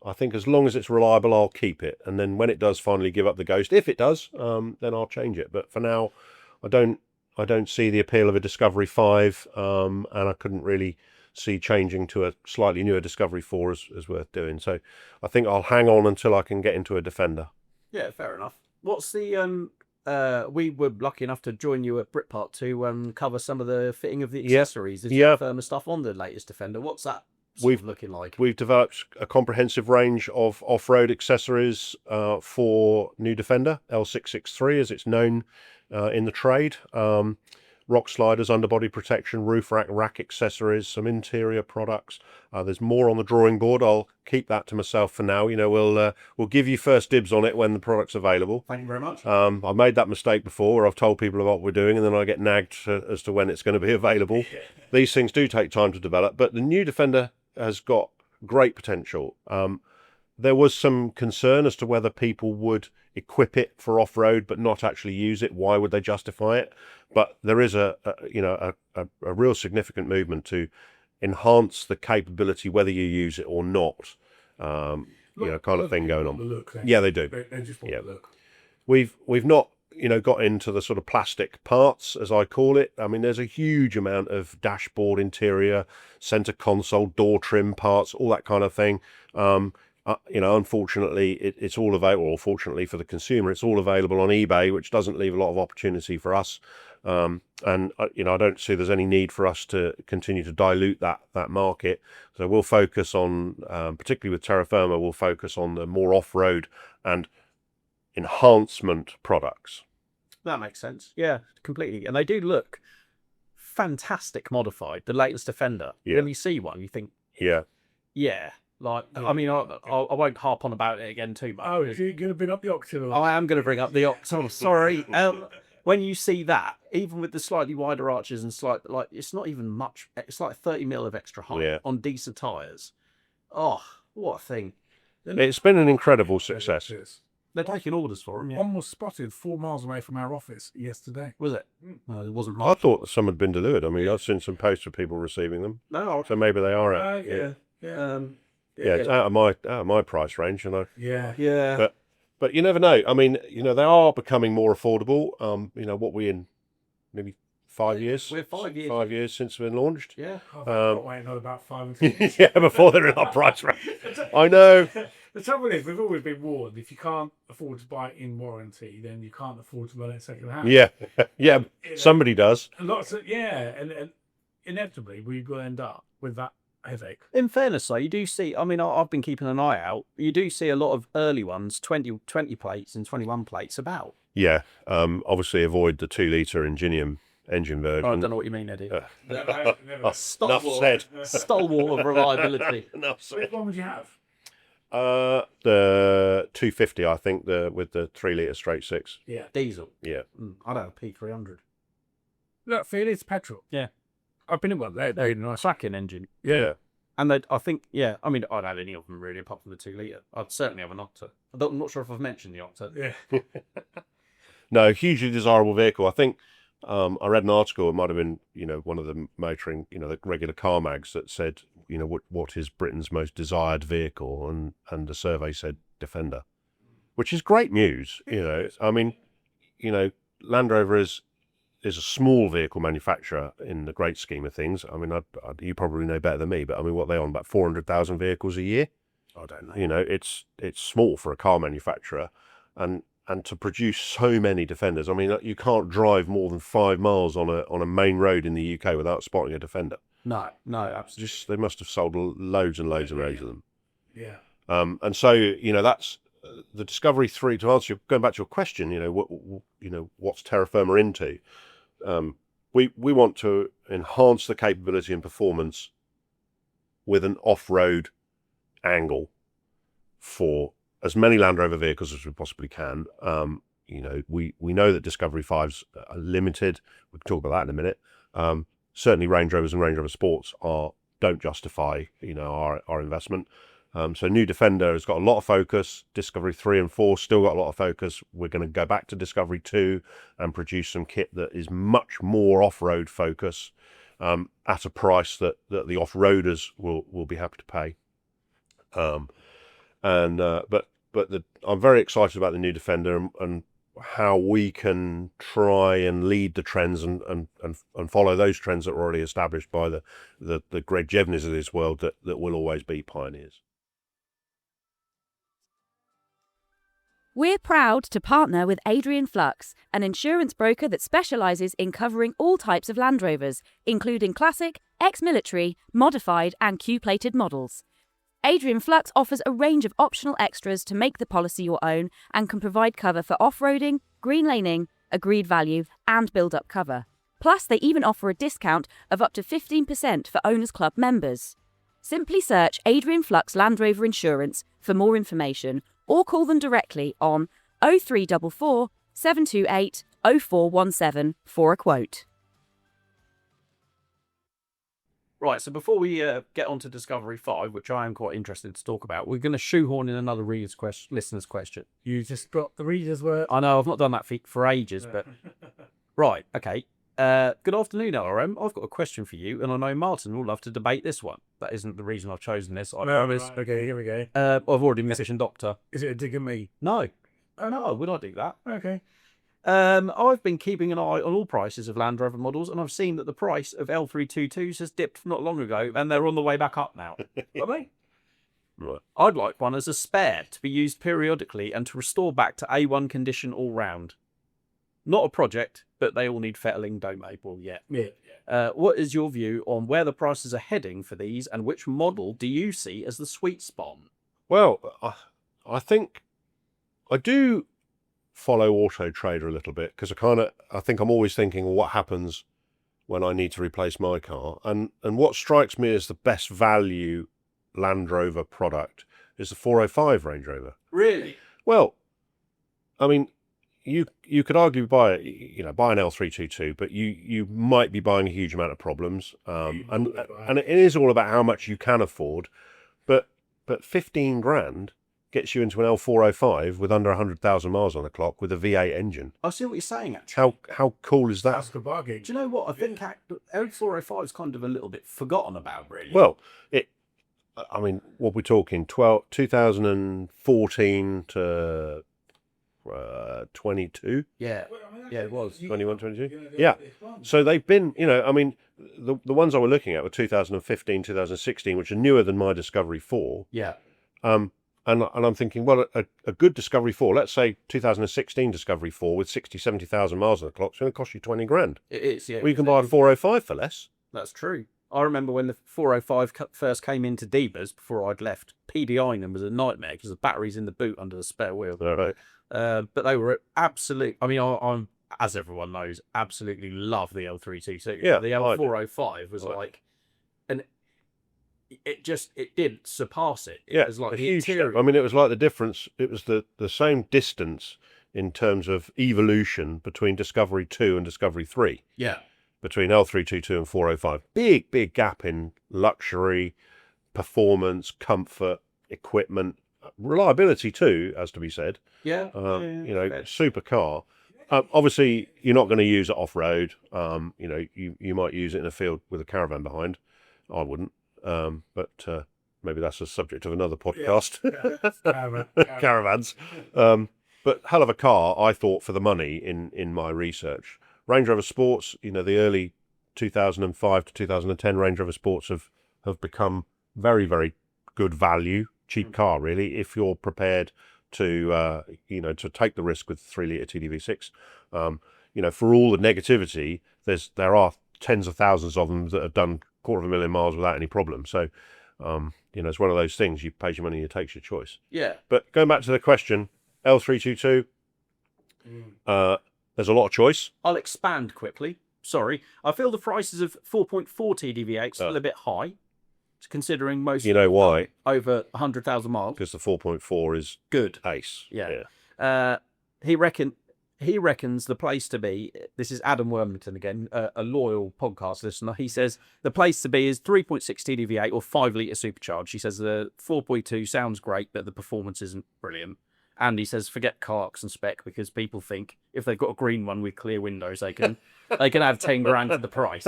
I think as long as it's reliable, I'll keep it. And then when it does finally give up the ghost, if it does, then I'll change it. But for now, I don't see the appeal of a Discovery 5, and I couldn't really see changing to a slightly newer Discovery 4 as worth doing. So I think I'll hang on until I can get into a Defender. Yeah, fair enough. What's the we were lucky enough to join you at Britpart to cover some of the fitting of the accessories, the Terrafirma stuff on the latest Defender. What's that looking like? We've developed a comprehensive range of off-road accessories for new Defender, L663 as it's known in the trade. Rock sliders, underbody protection, roof rack accessories, some interior products. There's more on the drawing board. I'll keep that to myself for now. You know, we'll give you first dibs on it when the product's available. Thank you very much. I made that mistake before where I've told people about what we're doing and then I get nagged as to when it's going to be available. These things do take time to develop, but the new Defender has got great potential. There was some concern as to whether people would equip it for off-road but not actually use it. Why would they justify it? But there is a real significant movement to enhance the capability whether you use it or not. Kind of thing going on. The look, yeah, they do. They just want the look. We've not got into the sort of plastic parts, as I call it. I mean, there's a huge amount of dashboard interior, center console, door trim parts, all that kind of thing. Unfortunately, it's all available, or fortunately for the consumer, it's all available on eBay, which doesn't leave a lot of opportunity for us. I don't see there's any need for us to continue to dilute that market. So we'll focus on, particularly with Terrafirma, we'll focus on the more off-road and enhancement products. That makes sense. Yeah, completely. And they do look fantastic modified. The latest Defender. Yeah. When you see one, you think, yeah. Like, I mean, I won't harp on about it again too much. Oh, you're going to bring up the Octane. I am going to bring up the Octane. Sorry. When you see that, even with the slightly wider arches and it's not even much. It's like 30mm of extra height on decent tyres. Oh, what a thing! It's been an incredible success. They're taking orders for them. Yeah. One was spotted 4 miles away from our office yesterday. Was it? It wasn't. I thought that some had been delivered. I mean, I've seen some posts of people receiving them, No. so maybe they are out. Yeah. It's out of my price range, and Yeah. but you never know. I mean, they are becoming more affordable. What we in maybe 5 years? We're 5 years. 5 years since we've been launched. I've got waiting on about 5 years. Yeah, before they're in our price range. I know. The trouble is, we've always been warned, if you can't afford to buy it in warranty, then you can't afford to buy it second hand. Yeah, yeah. Somebody does. And inevitably we will end up with that headache. In fairness, though, you do see. I mean, I've been keeping an eye out. You do see a lot of early ones, 20 plates and 21 plates about. Yeah. Obviously, avoid the 2-litre Ingenium engine version. I don't know what you mean, Eddie. Never. Enough said. Stalwart of reliability. Enough said. Which one would you have? The 250, I think, with the 3-litre straight 6. Yeah. Diesel. Yeah. I'd have a P300. Look, Phil, it's petrol. Yeah. I've been in one. They're nice. Cracking engine. Yeah. And I think, I mean, I'd have any of them really, apart from the 2-litre. I'd certainly have an Octa. I'm not sure if I've mentioned the Octa. Yeah. No, hugely desirable vehicle. I think I read an article, it might have been, one of the motoring, the regular car mags that said, what is Britain's most desired vehicle? And the survey said Defender, which is great news. I mean, Land Rover is a small vehicle manufacturer in the great scheme of things. I mean, you probably know better than me, but I mean, what they on, about 400,000 vehicles a year? I don't know. It's small for a car manufacturer, and to produce so many Defenders. I mean, you can't drive more than 5 miles on a main road in the UK without spotting a Defender. No, absolutely. They must have sold loads and loads and loads of them. Yeah. And so that's the Discovery 3. To answer going back to your question, what's Terrafirma into? We want to enhance the capability and performance with an off-road angle for as many Land Rover vehicles as we possibly can. We know that Discovery 5s are limited. We can talk about that in a minute. Certainly Range Rovers and Range Rover Sports don't justify our investment. So new Defender has got a lot of focus. Discovery 3 and 4 still got a lot of focus. We're going to go back to Discovery 2 and produce some kit that is much more off-road focus at a price that the off-roaders will be happy to pay. But I'm very excited about the new Defender and how we can try and lead the trends and follow those trends that were already established by the Greg Jevneys of this world that will always be pioneers. We're proud to partner with Adrian Flux, an insurance broker that specialises in covering all types of Land Rovers, including classic, ex-military, modified and Q-plated models. Adrian Flux offers a range of optional extras to make the policy your own and can provide cover for off-roading, green laning, agreed value and build-up cover. Plus, they even offer a discount of up to 15% for Owners Club members. Simply search Adrian Flux Land Rover Insurance for more information or call them directly on 0344 728 0417 for a quote. Right, so before we get on to Discovery 5, which I am quite interested to talk about, we're going to shoehorn in another listener's question. You just dropped the reader's word. I know, I've not done that for ages, but... Right, okay. Good afternoon, LRM. I've got a question for you, and I know Martin will love to debate this one. That isn't the reason I've chosen this, I promise. Right. Okay, here we go. I've already mentioned Doctor. Is it a dig at me? No. Oh, no, would I do that? Okay. I've been keeping an eye on all prices of Land Rover models, and I've seen that the price of L322s has dipped not long ago, and they're on the way back up now. Are they? Right. I'd like one as a spare to be used periodically and to restore back to A1 condition all round. Not a project, but they all need fettling, don't they? Well, yeah. What is your view on where the prices are heading for these, and which model do you see as the sweet spot? Well, I think I do follow Auto Trader a little bit because I think I'm always thinking, well, what happens when I need to replace my car? And what strikes me as the best value Land Rover product is the 405 Range Rover. Really? Well, I mean, you could argue buy an L322, but you might be buying a huge amount of problems. And it is all about how much you can afford, but 15 grand gets you into an L405 with under 100,000 miles on the clock with a V8 engine. I see what you're saying, actually. How cool is that? That's the bargain. Do you know what? I think L405 is kind of a little bit forgotten about, really. Well, I mean, what we're talking, 2014 to 22? Yeah, it was. 21, 22? Yeah. So they've been, I mean, the ones I were looking at were 2015, 2016, which are newer than my Discovery 4. Yeah. And I'm thinking, well, a good Discovery 4, let's say 2016 Discovery 4 with 60, 70,000 miles on the clock, it's going to cost you 20 grand. It is, yeah. Well, you can buy a 405 for less. That's true. I remember when the 405 first came into Divas before I'd left, PDIing them was a nightmare because the battery's in the boot under the spare wheel. All right. But they were absolute. I mean, I'm, as everyone knows, absolutely love the L322. Yeah, The L405 was like, and it didn't surpass it. It was like a the huge interior. step. I mean, it was like the difference. It was the same distance in terms of evolution between Discovery 2 and Discovery 3. Yeah. Between L322 and 405. Big gap in luxury, performance, comfort, equipment, reliability too, as to be said. Yeah. Super car. Obviously, you're not going to use it off-road. You might use it in a field with a caravan behind. I wouldn't. But maybe that's a subject of another podcast. Caravans. But hell of a car, I thought, for the money in my research. Range Rover Sports, the early 2005 to 2010 Range Rover Sports have become very, very good value, cheap car, really, if you're prepared to take the risk with 3-litre TDV6. For all the negativity, there are tens of thousands of them that have done 250,000 miles without any problem. So, it's one of those things. You pay your money, you take your choice. Yeah. But going back to the question, L322, there's a lot of choice. I'll expand quickly. Sorry. I feel the prices of 4.4 TDV8 still a bit high, considering most. You know why? Over 100,000 miles. Because the 4.4 is good. Ace. Yeah. He reckons the place to be. This is Adam Wormington again, a loyal podcast listener. He says the place to be is 3.6 TDV8 or 5-litre supercharged. He says the 4.2 sounds great, but the performance isn't brilliant. And he says, forget Clarkson spec because people think if they've got a green one with clear windows, they can add 10 grand to the price.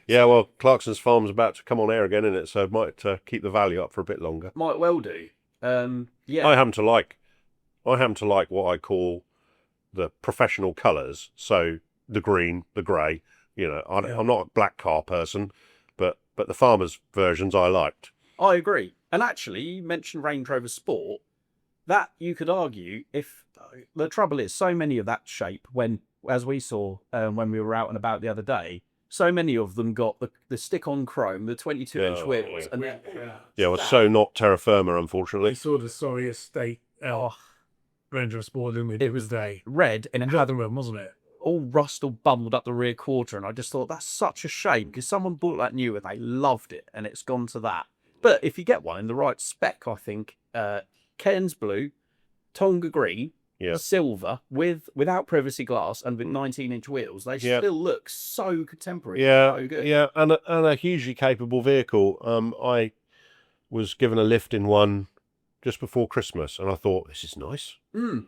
Yeah, well, Clarkson's Farm's about to come on air again, isn't it? So it might keep the value up for a bit longer. Might well do. Yeah. I happen to like what I call the professional colours. So the green, the grey. I'm not a black car person, but the Farmer's versions I liked. I agree. And actually, you mentioned Range Rover Sport. That you could argue, if the trouble is, so many of that shape, as we saw when we were out and about the other day, so many of them got the stick-on chrome, the 22-inch wheels. And so not Terrafirma, unfortunately. We saw the sorriest state Range Rover Sport, didn't we? It was red in another room, wasn't it? All rust all bundled up the rear quarter, and I just thought that's such a shame because someone bought that new and they loved it, and it's gone to that. But if you get one in the right spec, I think. Cairns blue, Tonga green, silver without privacy glass and with 19-inch wheels, they still look so contemporary. So good. Yeah, and a hugely capable vehicle. I was given a lift in one just before Christmas, and I thought this is nice. Mm.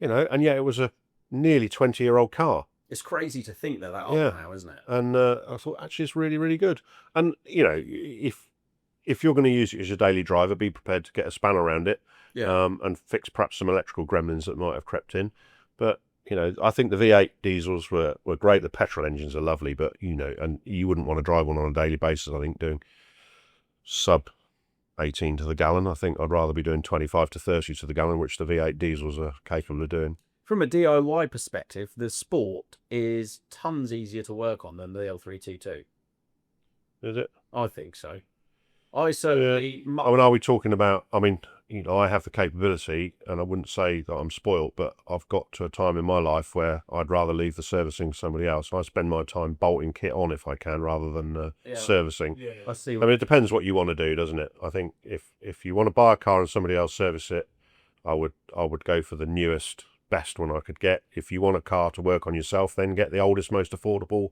And yet it was a nearly 20-year-old car. It's crazy to think they're that old now, isn't it? And I thought actually it's really, really good. And if you're going to use it as your daily driver, be prepared to get a span around it and fix perhaps some electrical gremlins that might have crept in. But, I think the V8 diesels were great. The petrol engines are lovely, but, and you wouldn't want to drive one on a daily basis, I think, doing sub 18 to the gallon. I think I'd rather be doing 25 to 30 to the gallon, which the V8 diesels are capable of doing. From a DIY perspective, the Sport is tons easier to work on than the L322. Is it? I think so. I certainly. Are we talking about? I have the capability, and I wouldn't say that I'm spoilt, but I've got to a time in my life where I'd rather leave the servicing to somebody else. I spend my time bolting kit on if I can, rather than servicing. Yeah. I see. It depends what you want to do, doesn't it? I think if you want to buy a car and somebody else service it, I would go for the newest, best one I could get. If you want a car to work on yourself, then get the oldest, most affordable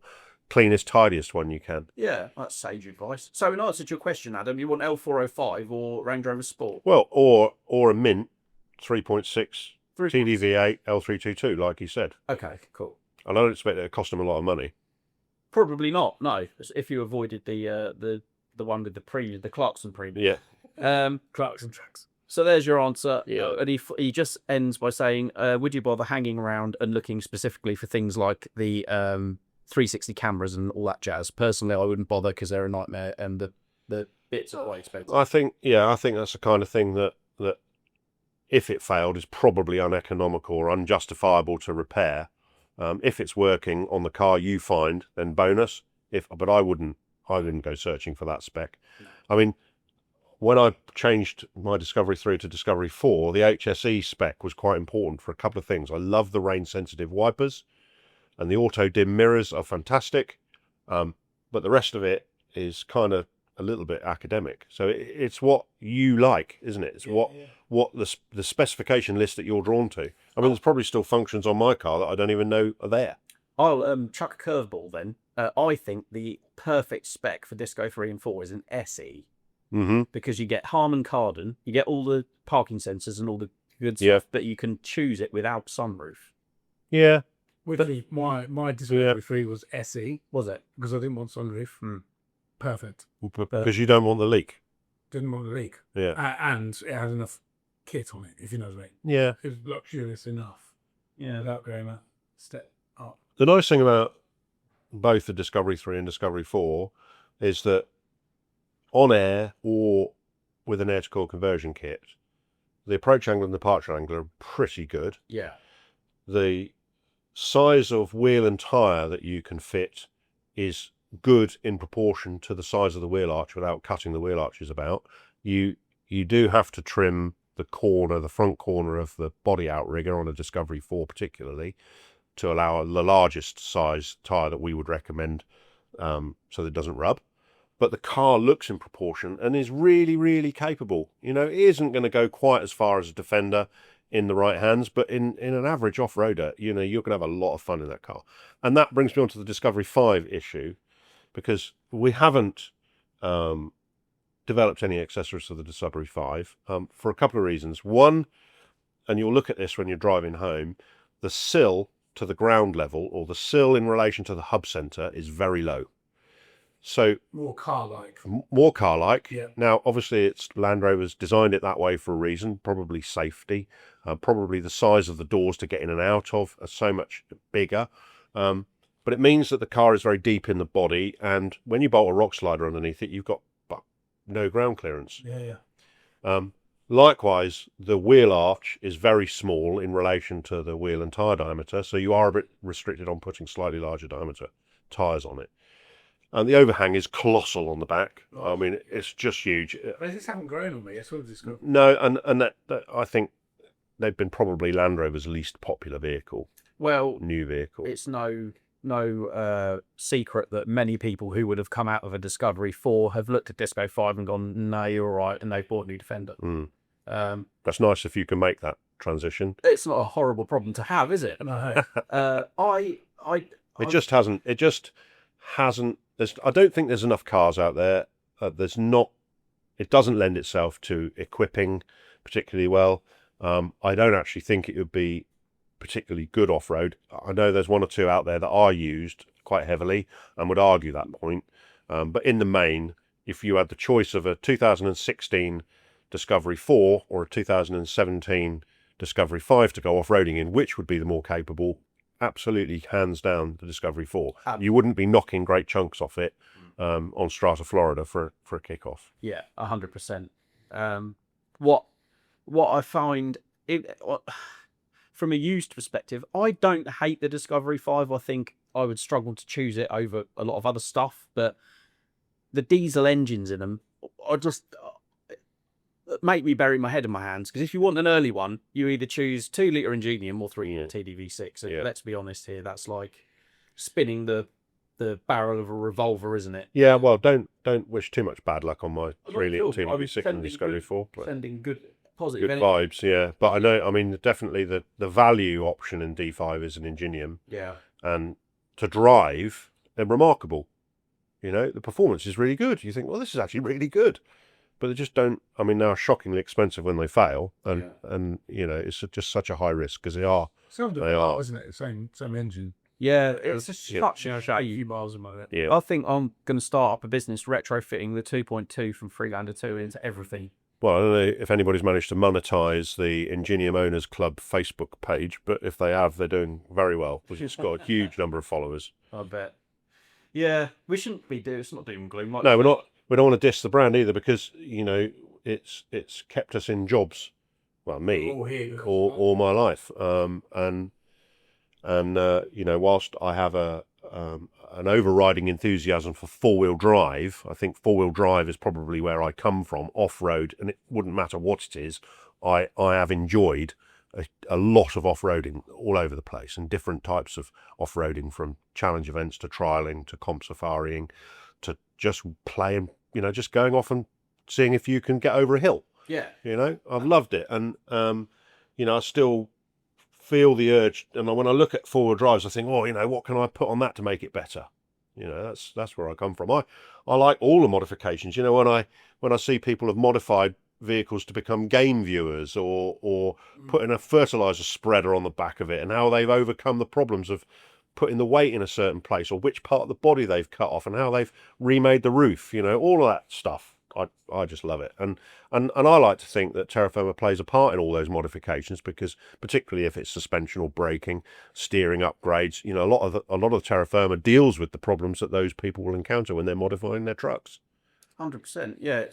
cleanest, tidiest one you can. Yeah, that's sage advice. So in answer to your question, Adam, you want L405 or Range Rover Sport? Well, or a Mint 3.6 3.6. TDV8 L322, like he said. Okay, cool. And I don't expect it to cost him a lot of money. Probably not. No, if you avoided the one with the Clarkson premium. Yeah. Clarkson tracks. So there's your answer. Yeah. And he just ends by saying, would you bother hanging around and looking specifically for things like the 360 cameras and all that jazz? Personally, I wouldn't bother because they're a nightmare and the bits are quite expensive. I think that's the kind of thing that if it failed is probably uneconomical or unjustifiable to repair. If it's working on the car you find, then bonus. But I wouldn't go searching for that spec. No. I mean, when I changed my Discovery 3 to Discovery 4, the HSE spec was quite important for a couple of things. I love the rain-sensitive wipers, and the auto-dim mirrors are fantastic. But the rest of it is kind of a little bit academic. So it's what you like, isn't it? It's what the specification list that you're drawn to. I mean, there's probably still functions on my car that I don't even know are there. I'll chuck a curveball then. I think the perfect spec for Disco 3 and 4 is an SE. Mm-hmm. Because you get Harman Kardon, you get all the parking sensors and all the good stuff, Yeah. but you can choose it without sunroof. Yeah. My Discovery 3 was SE Was it? because I didn't want sunroof. Perfect. Because you don't want the leak. Didn't want the leak. Yeah. And it had enough kit on it, if you know what I mean. Yeah. It was luxurious enough without going a step up. The nice thing about both the Discovery 3 and Discovery 4 is that on air or with an air-to-core conversion kit, the approach angle and departure angle are pretty good. Yeah. The size of wheel and tyre that you can fit is good in proportion to the size of the wheel arch without cutting the wheel arches about. You do have to trim the front corner of the body outrigger on a Discovery 4 particularly to allow the largest size tyre that we would recommend so that it doesn't rub. But the car looks in proportion and is really, really capable. You know, it isn't going to go quite as far as a Defender in the right hands, but in an average off-roader, you know, you're going to have a lot of fun in that car. And that brings me on to the Discovery 5 issue, because we haven't developed any accessories for the Discovery 5 for a couple of reasons. One, and you'll look at this when you're driving home, the sill to the ground level, or the sill in relation to the hub centre, is very low. So More car-like. more car-like. Yeah. Now, obviously, it's Land Rover's designed it that way for a reason, probably safety, probably the size of the doors to get in and out of are so much bigger. But it means that the car is very deep in the body, and when you bolt a rock slider underneath it, you've got no ground clearance. Yeah. Likewise, the wheel arch is very small in relation to the wheel and tyre diameter, so you are a bit restricted on putting slightly larger diameter tyres on it. And the overhang is colossal on the back. Oh. I mean, it's just huge. They just haven't grown on me. That's what I've discovered. No, and that I think they've been probably Land Rover's least popular vehicle, Well, new vehicle. it's no secret that many people who would have come out of a Discovery 4 have looked at Disco 5 and gone, no, you're all right, and they've bought a new Defender. That's nice if you can make that transition. It's not a horrible problem to have, is it? No. It just hasn't. I don't think there's enough cars out there. It doesn't lend itself to equipping particularly well. I don't actually think it would be particularly good off-road. I know there's one or two out there that are used quite heavily and would argue that point. But in the main, if you had the choice of a 2016 Discovery 4 or a 2017 Discovery 5 to go off-roading in, which would be the more capable? Absolutely, hands down, the Discovery 4. You wouldn't be knocking great chunks off it on Strata, Florida for a kickoff. Yeah, 100%. What I find from a used perspective, I don't hate the Discovery 5. I think I would struggle to choose it over a lot of other stuff, but the diesel engines in them are just make me bury my head in my hands, because if you want an early one, you either choose 2-litre Ingenium or 3-litre TDV6. So let's be honest here, that's like spinning the barrel of a revolver, isn't it? Yeah, well, don't wish too much bad luck on my 3-litre TDV6 and Discovery 4. Sending good positive Good vibes, yeah. But I mean, definitely the value option in D5 is an Ingenium. Yeah. And to drive, they're remarkable. You know, the performance is really good. You think, well, this is actually really good. But they just don't. I mean, they are shockingly expensive when they fail, and you know, it's just such a high risk because they are. They are, isn't it? Same engine. Yeah, it's just such A few miles a minute. Yeah. I think I'm going to start up a business retrofitting the 2.2 from Freelander 2 into everything. Well, I don't know if anybody's managed to monetize the Ingenium Owners Club Facebook page, but if they have, they're doing very well because it's got a huge number of followers. I bet. Yeah, we shouldn't be doing. It's not doom and gloom. Like No, we're not. We don't want to diss the brand either because you know it's kept us in jobs. Well, me all my life, and you know, whilst I have an overriding enthusiasm for four-wheel drive, I think four-wheel drive is probably where I come from, off-road, and it wouldn't matter what it is. I have enjoyed a lot of off-roading all over the place, and different types of off-roading, from challenge events to trialing to comp safarying to just playing, you know, just going off and seeing if you can get over a hill. Yeah. You know, I've loved it, and you know, I still feel the urge, and when I look at four-wheel drives, I think, oh, you know, what can I put on that to make it better? You know, that's where I come from. I like all the modifications. You know, when I see people have modified vehicles to become game viewers, or putting a fertilizer spreader on the back of it, and how they've overcome the problems of putting the weight in a certain place, or which part of the body they've cut off, and how they've remade the roof. You know, all of that stuff. I just love it, and I like to think that Terrafirma plays a part in all those modifications, because particularly if it's suspension or braking, steering upgrades, you know, a lot of Terrafirma deals with the problems that those people will encounter when they're modifying their trucks. 100%. Yeah,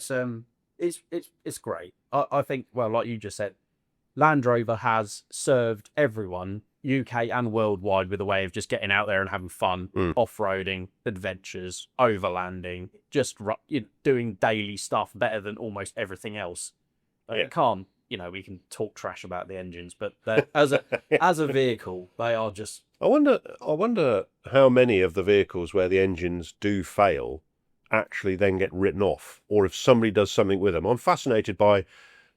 it's great. I think, well, like you just said, Land Rover has served everyone, UK and worldwide, with a way of just getting out there and having fun, off-roading, adventures, overlanding, just doing daily stuff better than almost everything else. It can't, you know, we can talk trash about the engines, but as a vehicle, they are just... I wonder how many of the vehicles where the engines do fail actually then get written off, or if somebody does something with them. I'm fascinated by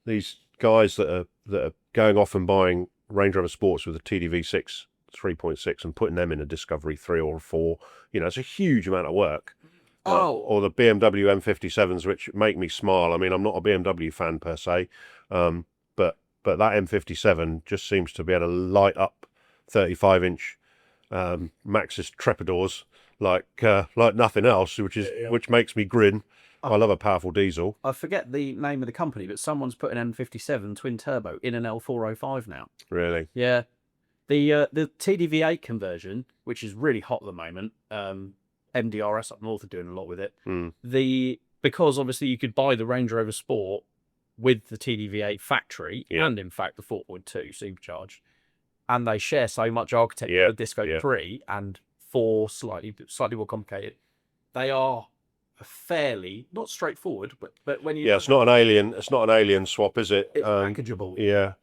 these guys that are going off and buying Range Rover Sports with a TDV6 3.6 and putting them in a Discovery 3 or 4. You know, it's a huge amount of work. Or the BMW M57s, which make me smile. I mean, I'm not a BMW fan per se, but that M57 just seems to be able to light up 35-inch Maxxis Trepadors like nothing else, which makes me grin. I love a powerful diesel. I forget the name of the company, but someone's put an M57 twin turbo in an L405 now. Really? Yeah. The TDV8 conversion, which is really hot at the moment, MDRS up north are doing a lot with it. Because obviously you could buy the Range Rover Sport with the TDV8 factory and in fact the 4.2 supercharged, and they share so much architecture with Disco 3 and 4 slightly more complicated. They are fairly not straightforward, but when you it's not an alien swap, is it? It's packageable. Yeah.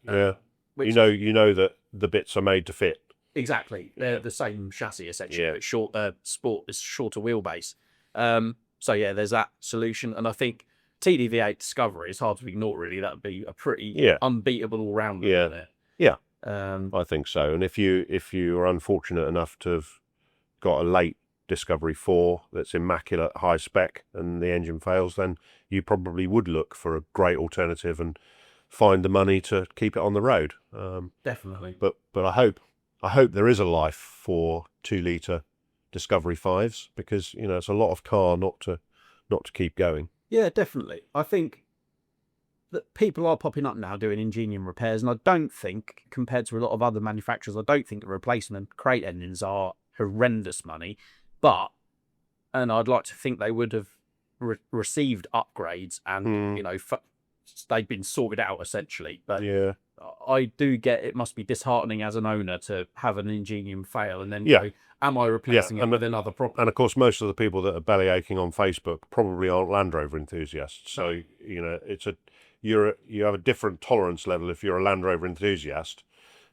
Which, you know that the bits are made to fit. Exactly, they're the same chassis essentially. But short Sport is shorter wheelbase. So yeah, there's that solution, and I think TDV8 Discovery is hard to ignore. Really, that would be a pretty unbeatable all rounder. Yeah. I think so. And if you are unfortunate enough to have got a late Discovery 4 that's immaculate, high spec, and the engine fails, then you probably would look for a great alternative and find the money to keep it on the road. Definitely. But I hope there is a life for 2-litre Discovery 5s, because you know it's a lot of car not to keep going. Yeah, definitely. I think that people are popping up now doing Ingenium repairs, and I don't think, compared to a lot of other manufacturers, I don't think the replacement crate engines are horrendous money. And I'd like to think they would have received upgrades and, you know, they'd been sorted out essentially. But I do get it must be disheartening as an owner to have an Ingenium fail and then go, am I replacing it with another problem? And of course, most of the people that are belly aching on Facebook probably aren't Land Rover enthusiasts. So, you know, you have a different tolerance level if you're a Land Rover enthusiast.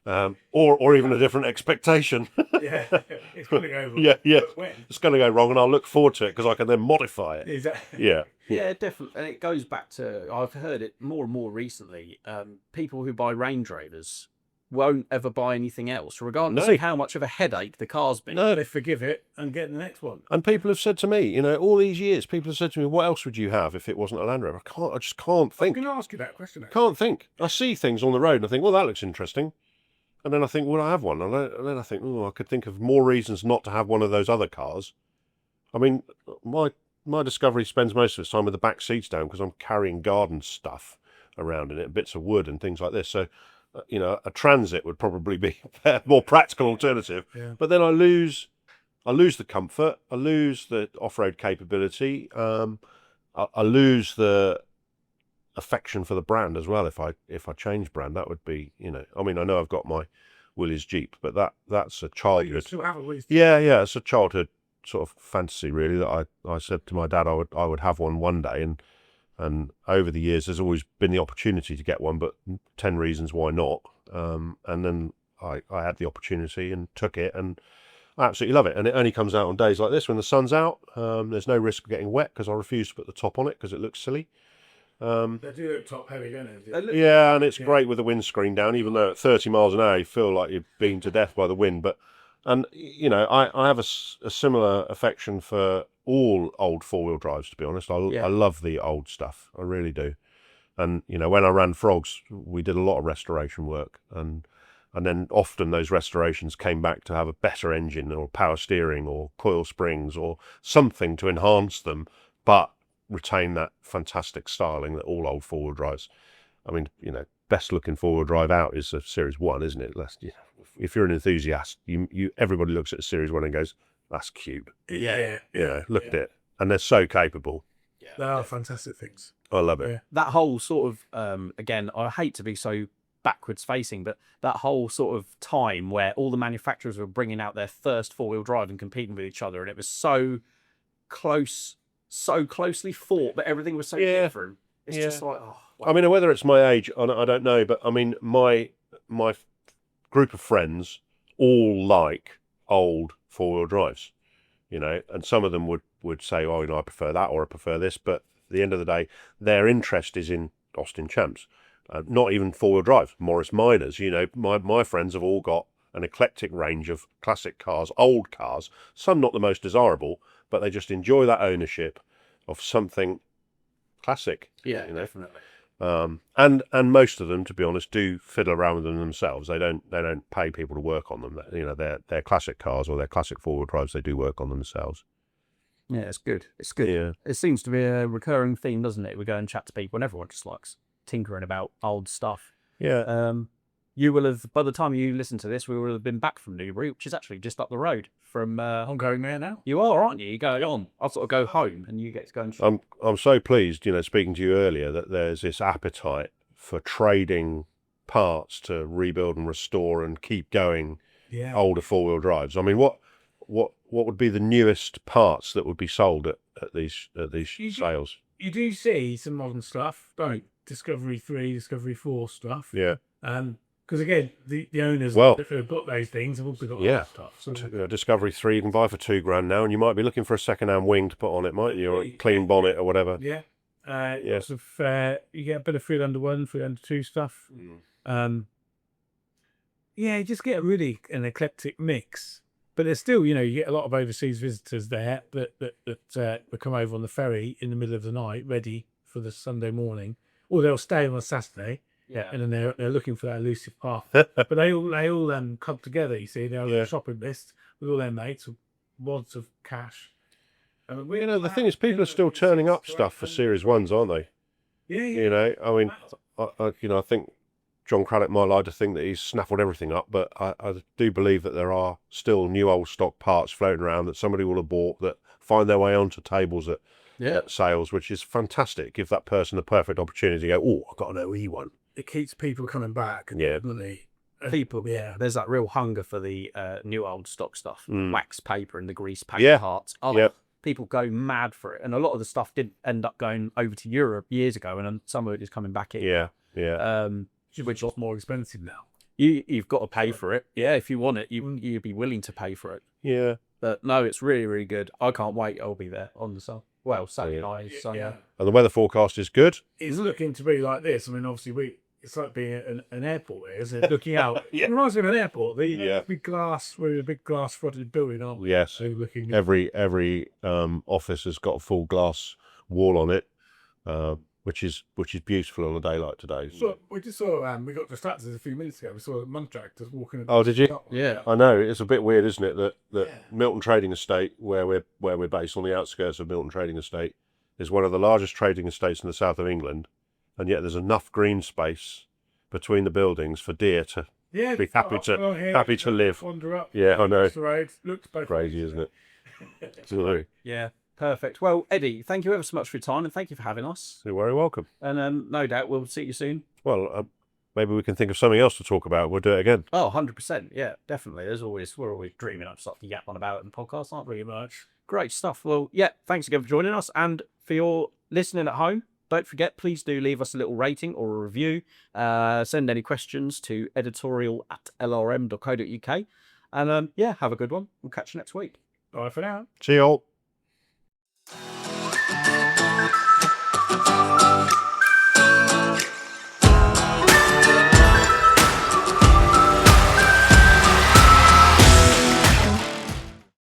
Or even a different expectation. It's going to go wrong. It's going to go wrong, and I'll look forward to it because I can then modify it. Exactly. Yeah, definitely. And it goes back to, I've heard it more and more recently, people who buy Range Rovers won't ever buy anything else, regardless No. of how much of a headache the car's been. No. They forgive it and get the next one. And people have said to me, you know, all these years, people have said to me, what else would you have if it wasn't a Land Rover? I just can't I'm think. going to ask you that question. Can't think. I see things on the road and I think, well, that looks interesting. And then I think, well, I have one. And then I think, oh, I could think of more reasons not to have one of those other cars. I mean, my Discovery spends most of its time with the back seats down because I'm carrying garden stuff around in it, bits of wood and things like this. So, you know, a Transit would probably be a more practical alternative. Yeah. But then I lose the comfort, I lose the off-road capability, I lose the affection for the brand as well. If I change brand, that would be, you know, I mean, I know I've got my Willys Jeep, but that's a You childhood. still have it with Yeah, it's a childhood sort of fantasy, really, that I said to my dad I would have one day, and over the years there's always been the opportunity to get one, but 10 reasons why not. And then I had the opportunity and took it, and I absolutely love it. And it only comes out on days like this when the sun's out. There's no risk of getting wet because I refuse to put the top on it because it looks silly. They do look top heavy, don't they? Yeah, and it's great with the windscreen down, even though at 30 miles an hour you feel like you're being to death by the wind. But, and you know, I have a similar affection for all old four-wheel drives, to be honest. I love the old stuff, I really do. And you know, when I ran Frogs, we did a lot of restoration work, and then often those restorations came back to have a better engine or power steering or coil springs or something to enhance them, but retain that fantastic styling that all old four-wheel drives. I mean, you know, best looking four-wheel drive out is a Series 1, isn't it? If you're an enthusiast, everybody looks at a Series 1 and goes, that's cute. Yeah. Look at it. And they're so capable. They are fantastic things. I love it. Yeah. That whole sort of, again, I hate to be so backwards facing, but that whole sort of time where all the manufacturers were bringing out their first four-wheel drive and competing with each other, and it was so close, so closely fought, but everything was so different. It's just like, oh, wow. I mean, whether it's my age, I don't know, but I mean, my group of friends all like old four-wheel drives, you know, and some of them would say, oh, you know, I prefer that or I prefer this, but at the end of the day, their interest is in Austin Champs, not even four-wheel drive, Morris Minors. You know, my friends have all got an eclectic range of classic cars, old cars, some not the most desirable, but they just enjoy that ownership of something classic. Yeah, you know? definitely. And most of them, to be honest, do fiddle around with them themselves. They don't pay people to work on them. You know, their classic cars or their classic four-wheel drives, they do work on themselves. Yeah, it's good. It's good. Yeah. It seems to be a recurring theme, doesn't it? We go and chat to people and everyone just likes tinkering about old stuff. Yeah. You will have, by the time you listen to this, we will have been back from Newbury, which is actually just up the road from... I'm going there now. You are, aren't you? You go on. I'll sort of go home and you get to go and... I'm so pleased, you know, speaking to you earlier, that there's this appetite for trading parts to rebuild and restore and keep going older four-wheel drives. I mean, what would be the newest parts that would be sold at these sales? You do see some modern stuff, don't you? Discovery 3, Discovery 4 stuff. Yeah. Because again, the owners who've got those things have also got other stuff. So Discovery 3 you can buy for $2,000 now, and you might be looking for a second-hand wing to put on it, mightn't you, or a clean bonnet or whatever. yeah. Yes. Sort of, you get a bit of 3 under 1, 3 under 2 stuff. You just get really an eclectic mix. But there's still, you know, you get a lot of overseas visitors there that come over on the ferry in the middle of the night, ready for the Sunday morning, or they'll stay on a Saturday. Yeah. And then they're looking for that elusive path. But they all come together, you see. They have a shopping list with all their mates, with wads of cash. You know, the thing is, people are still turning up stuff for Series 1s, aren't they? Yeah. You know, I mean, I think John Craddock might like to think that he's snaffled everything up, but I do believe that there are still new old stock parts floating around that somebody will have bought that find their way onto tables at sales, which is fantastic. Give that person the perfect opportunity to go, oh, I've got an OE one. It keeps people coming back. Yeah. People, there's that real hunger for the new old stock stuff, wax paper and the grease paint parts. People go mad for it, and a lot of the stuff did end up going over to Europe years ago, and some of it is coming back in. Which is a lot more expensive now. You've got to pay for it. Yeah, if you want it, you'd be willing to pay for it. Yeah. But no, it's really, really good. I can't wait. I'll be there on the Saturday night. So And the weather forecast is good. It's looking to be like this. I mean, obviously it's like being at an airport, isn't it? Looking out. Yeah. It reminds me of an airport. The Yeah. big glass, we're in a big glass fronted building, aren't we? Yes. So looking at Every office has got a full glass wall on it, which is beautiful on a day like today. So we just saw we got distracted a few minutes ago. We saw Muntractors walking. Oh, did you? Yeah. I know, it's a bit weird, isn't it, that Milton Trading Estate, where we're based on the outskirts of Milton Trading Estate, is one of the largest trading estates in the south of England, and yet there's enough green space between the buildings for deer to be happy to live. Wander up. Yeah, I know. Across the road. Looks both Crazy, ways, isn't it? Absolutely. Yeah. Perfect. Well, Eddie, thank you ever so much for your time and thank you for having us. You're very welcome. And no doubt we'll see you soon. Well, maybe we can think of something else to talk about. We'll do it again. Oh, 100%. Yeah, definitely. We're always dreaming up stuff to yap on about in podcasts, aren't we? pretty much. Great stuff. Well, yeah, thanks again for joining us. And for your listening at home, don't forget, please do leave us a little rating or a review. Send any questions to editorial@lrm.co.uk. And yeah, have a good one. We'll catch you next week. Bye for now. See you all.